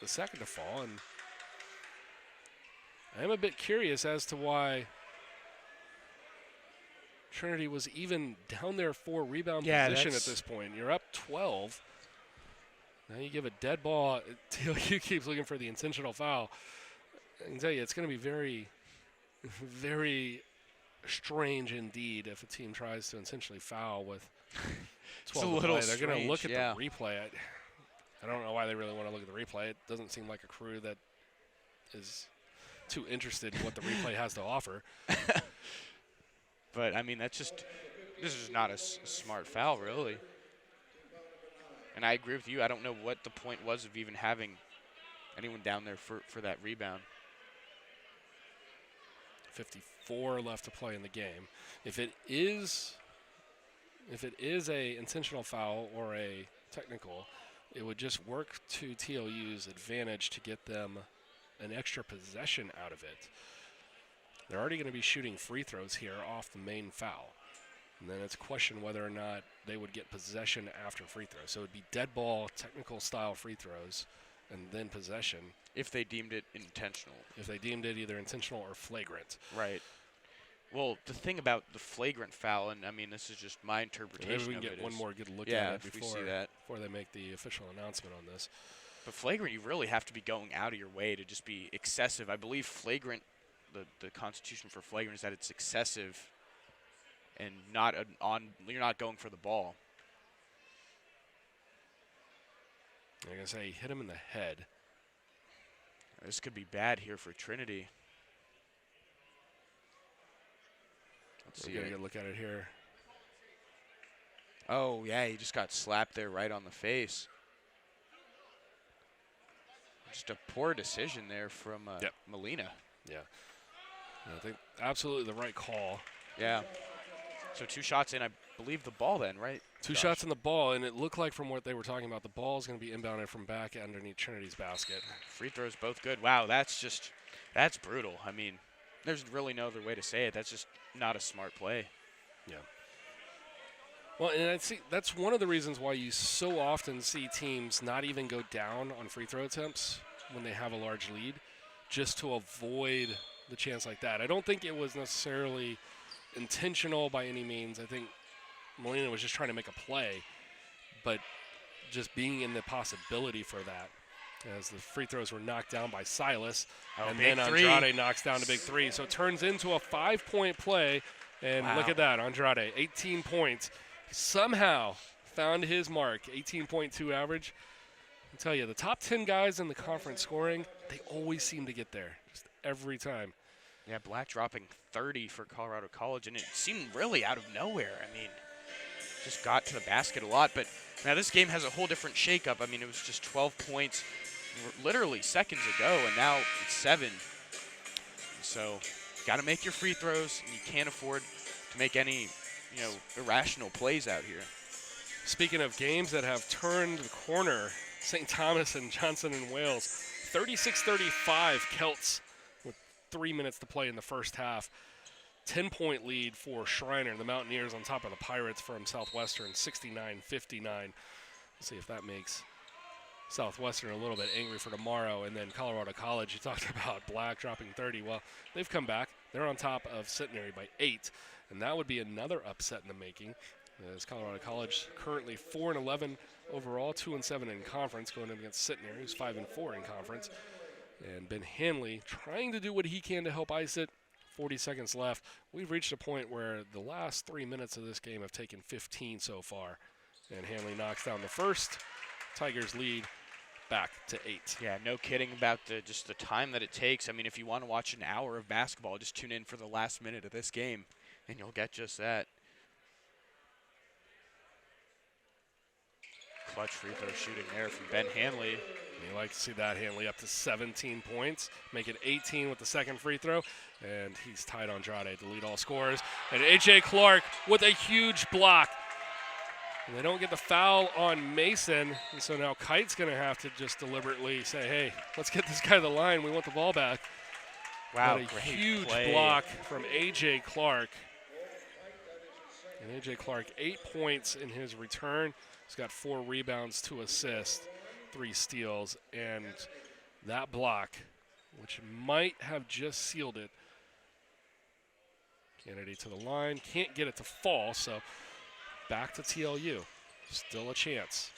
Speaker 1: The second to fall, and I am a bit curious as to why Trinity was even down there for rebound position at this point. You're up 12. Now you give a dead ball. TLU keeps looking for the intentional foul. I can tell you it's going to be very, very strange indeed if a team tries to intentionally foul with 12
Speaker 2: a
Speaker 1: to
Speaker 2: little
Speaker 1: play. They're going to look at
Speaker 2: strange,
Speaker 1: the replay. I don't know why they really want to look at the replay. It doesn't seem like a crew that is too interested in what the replay has to offer.
Speaker 2: But, I mean, this is not a smart foul, really. And I agree with you. I don't know what the point was of even having anyone down there for that rebound.
Speaker 1: 54 left to play in the game. If it is a intentional foul or a technical, it would just work to TLU's advantage to get them an extra possession out of it. They're already going to be shooting free throws here off the main foul. And then it's a question whether or not they would get possession after free throws. So it would be dead ball, technical style free throws, and then possession.
Speaker 2: If they deemed it intentional.
Speaker 1: If they deemed it either intentional or flagrant.
Speaker 2: Right. Well, the thing about the flagrant foul, and I mean, this is just my interpretation of it.
Speaker 1: Maybe we can get one more good look
Speaker 2: yeah,
Speaker 1: at it before they make the official announcement on this.
Speaker 2: But flagrant, you really have to be going out of your way to just be excessive. I believe flagrant, the constitution for flagrant is that it's excessive and not you're not going for the ball.
Speaker 1: I'm going to say hit him in the head.
Speaker 2: This could be bad here for Trinity. Let's see.
Speaker 1: We're going to get a look at it here.
Speaker 2: Oh, yeah, he just got slapped there right on the face. Just a poor decision there from Molina.
Speaker 1: Yeah. I think absolutely the right call.
Speaker 2: Yeah. So 2 shots in, I believe the ball then, right?
Speaker 1: Two shots in the ball, and it looked like from what they were talking about, the ball is going to be inbounded from back underneath Trinity's basket.
Speaker 2: Free throws both good. Wow, that's brutal. I mean, there's really no other way to say it. That's just not a smart play.
Speaker 1: Yeah. Well, and I see that's one of the reasons why you so often see teams not even go down on free throw attempts when they have a large lead, just to avoid the chance like that. I don't think it was necessarily intentional by any means. I think Molina was just trying to make a play, but just being in the possibility for that, as the free throws were knocked down by Silas, and then Andrade knocks down the big three. So it turns into a 5-point play, and look at that, Andrade, 18 points. Somehow found his mark, 18.2 average. I tell you, the top 10 guys in the conference scoring, they always seem to get there, just every time.
Speaker 2: Yeah, Black dropping 30 for Colorado College, and it seemed really out of nowhere. I mean, just got to the basket a lot. But now this game has a whole different shakeup. I mean, it was just 12 points literally seconds ago, and now it's 7. So got to make your free throws, and you can't afford to make any irrational plays out here.
Speaker 1: Speaking of games that have turned the corner, St. Thomas and Johnson and Wales, 36-35 Celts with 3 minutes to play in the first half. 10-point lead for Schreiner, the Mountaineers on top of the Pirates from Southwestern, 69-59. Let's see if that makes Southwestern a little bit angry for tomorrow. And then Colorado College, you talked about Black dropping 30. Well, they've come back. They're on top of Centenary by 8. And that would be another upset in the making, as Colorado College currently 4-11 overall, 2-7 in conference, going up against Centenary, who's 5-4 in conference. And Ben Hanley trying to do what he can to help ice it. 40 seconds left. We've reached a point where the last 3 minutes of this game have taken 15 so far. And Hanley knocks down the first. Tigers lead back to 8.
Speaker 2: Yeah, no kidding about just the time that it takes. I mean, if you want to watch an hour of basketball, just tune in for the last minute of this game, and you'll get just that. Clutch free throw shooting there from Ben Hanley.
Speaker 1: You like to see that. Hanley up to 17 points, make it 18 with the second free throw, and he's tied Andrade to lead all scorers. And A.J. Clark with a huge block. And they don't get the foul on Mason, and so now Kite's going to have to just deliberately say, hey, let's get this guy to the line. We want the ball back.
Speaker 2: Wow,
Speaker 1: what a
Speaker 2: great
Speaker 1: huge
Speaker 2: play.
Speaker 1: block from A.J. Clark. And A.J. Clark, 8 points in his return. He's got 4 rebounds, 2 assists, 3 steals, and that block, which might have just sealed it. Kennedy to the line, can't get it to fall, so back to TLU. Still a chance.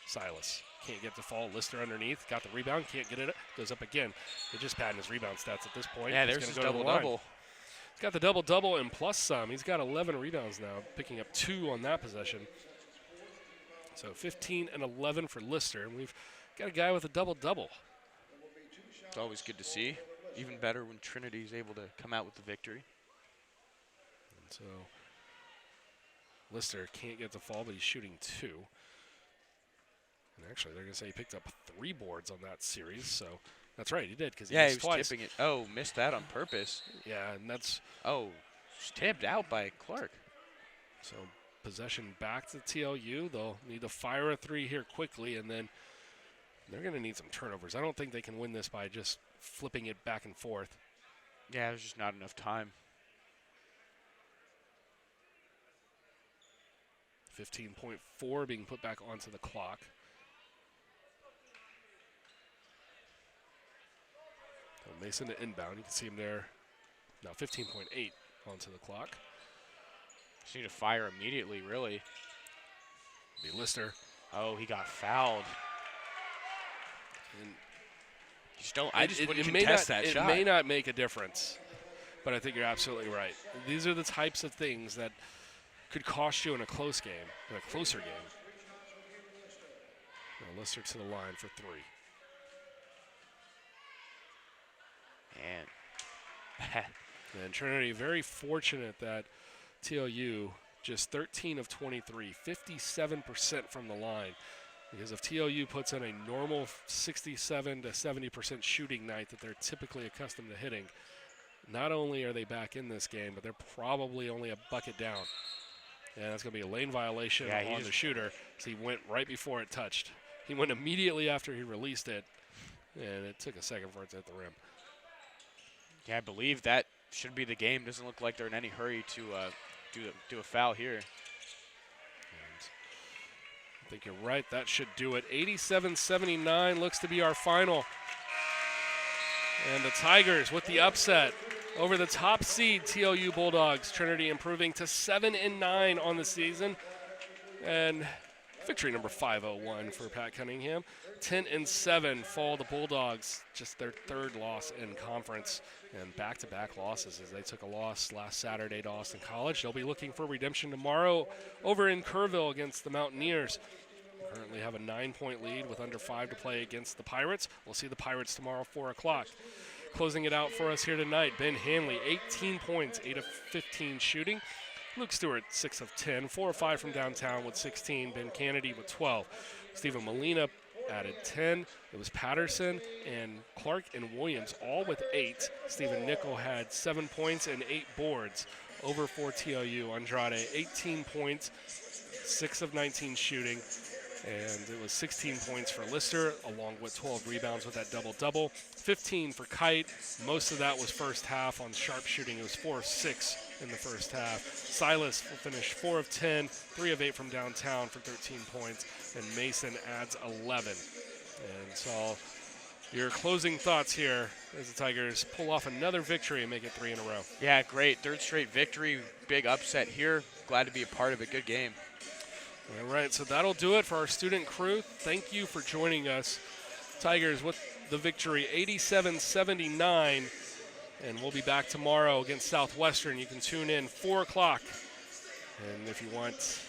Speaker 1: Silas can't get to fall. Lister underneath, got the rebound, can't get it. Goes up again. They're just padding his rebound stats at this point.
Speaker 2: Yeah, there's his double-double.
Speaker 1: got the double-double and plus some. He's got 11 rebounds now, picking up 2 on that possession. So 15 and 11 for Lister, and we've got a guy with a double-double.
Speaker 2: It's always good to see. Even better when Trinity is able to come out with the victory.
Speaker 1: And so Lister can't get the fall, but he's shooting 2. And actually, they're going to say he picked up 3 boards on that series, so that's right, he did, because he missed twice.
Speaker 2: He was tipping it. Oh, missed that on purpose.
Speaker 1: Yeah, and that's...
Speaker 2: Oh, tipped out by Clark.
Speaker 1: So possession back to TLU. They'll need to fire a 3 here quickly, and then they're going to need some turnovers. I don't think they can win this by just flipping it back and forth.
Speaker 2: Yeah, there's just not enough time.
Speaker 1: 15.4 being put back onto the clock. So Mason to inbound. You can see him there. Now 15.8 onto the clock.
Speaker 2: Just need to fire immediately, really.
Speaker 1: Be Lister.
Speaker 2: Oh, he got fouled.
Speaker 1: And
Speaker 2: I just wouldn't contest that shot.
Speaker 1: It may not make a difference, but I think you're absolutely right. These are the types of things that could cost you in a close game, in a closer game. Now Lister to the line for 3. And Trinity very fortunate that TLU just 13 of 23, 57% from the line. Because if TLU puts in a normal 67 to 70% shooting night that they're typically accustomed to hitting, not only are they back in this game, but they're probably only a bucket down. And that's going to be a lane violation on the shooter. So he went right before it touched. He went immediately after he released it, and it took a second for it to hit the rim.
Speaker 2: Yeah, I believe that should be the game. Doesn't look like they're in any hurry to do a foul here.
Speaker 1: And I think you're right. That should do it. 87-79 looks to be our final. And the Tigers with the upset over the top seed TLU Bulldogs. Trinity improving to 7-9 on the season. And victory number 501 for Pat Cunningham. 10-7 fall the Bulldogs, just their 3rd loss in conference, and back-to-back losses as they took a loss last Saturday to Austin College. They'll be looking for redemption tomorrow over in Kerrville against the Mountaineers. They currently have a 9-point lead with under 5 to play against the Pirates. We'll see the Pirates tomorrow, 4 o'clock. Closing it out for us here tonight, Ben Hanley, 18 points, 8 of 15 shooting. Luke Stewart, 6 of 10, 4 of 5 from downtown with 16. Ben Kennedy with 12. Stephen Molina added 10. It was Patterson and Clark and Williams all with 8. Stephen Nickel had 7 points and 8 boards over for TLU. Andrade, 18 points, 6 of 19 shooting. And it was 16 points for Lister, along with 12 rebounds with that double-double. 15 for Kite. Most of that was first half on sharp shooting. It was 4 of 6 in the first half. Silas will finish 4 of 10, 3 of 8 from downtown for 13 points. And Mason adds 11. And so your closing thoughts here as the Tigers pull off another victory and make it 3 in a row.
Speaker 2: Yeah, great. 3rd straight victory. Big upset here. Glad to be a part of it. Good game.
Speaker 1: All right, so that'll do it for our student crew. Thank you for joining us. Tigers with the victory, 87-79. And we'll be back tomorrow against Southwestern. You can tune in 4 o'clock. And if you want,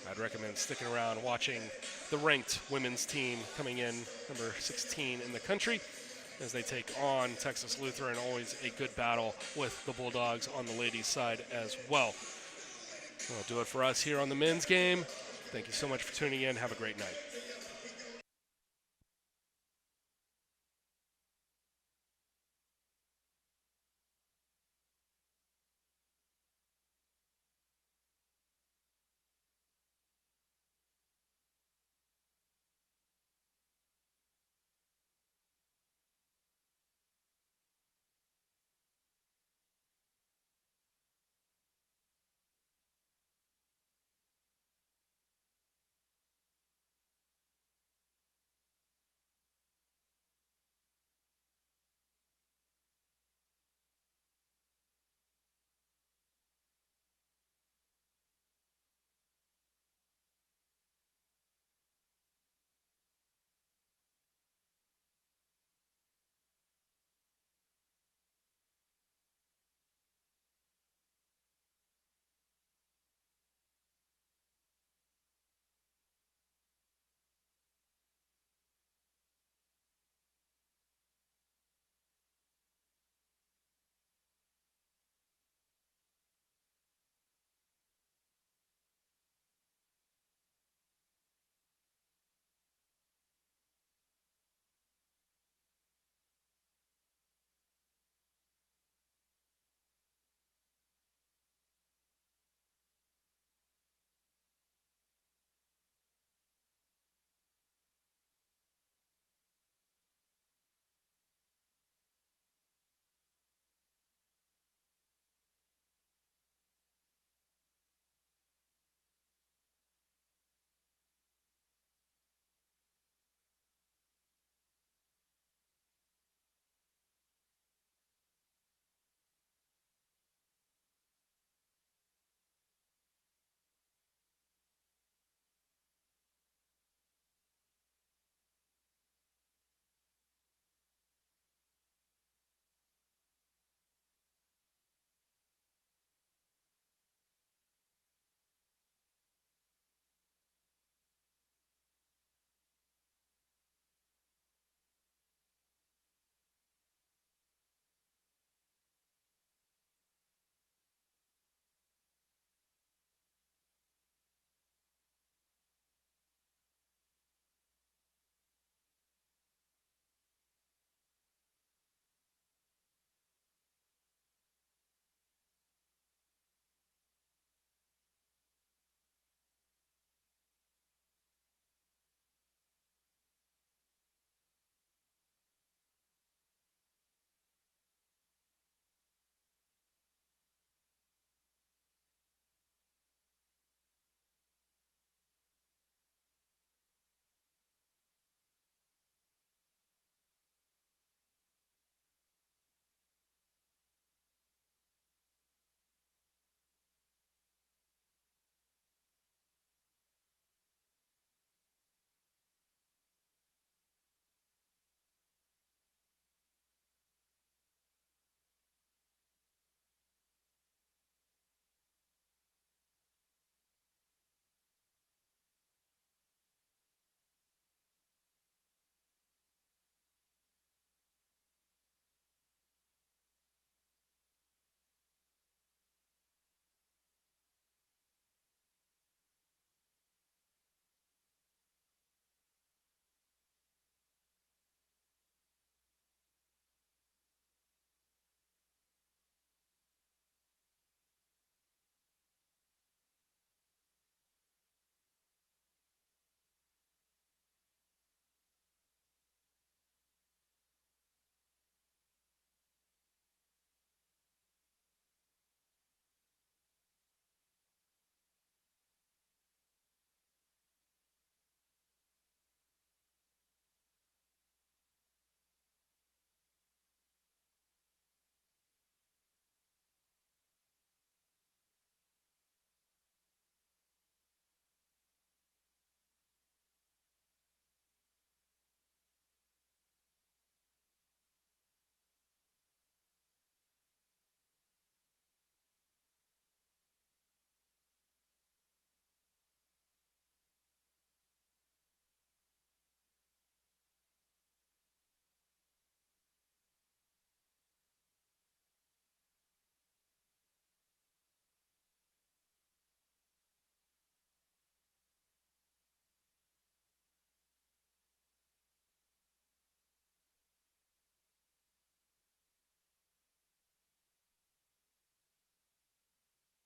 Speaker 1: I'd recommend sticking around watching the ranked women's team coming in, number 16 in the country, as they take on Texas Lutheran. Always a good battle with the Bulldogs on the ladies' side as well. That'll do it for us here on the men's game. Thank you so much for tuning in. Have a great night.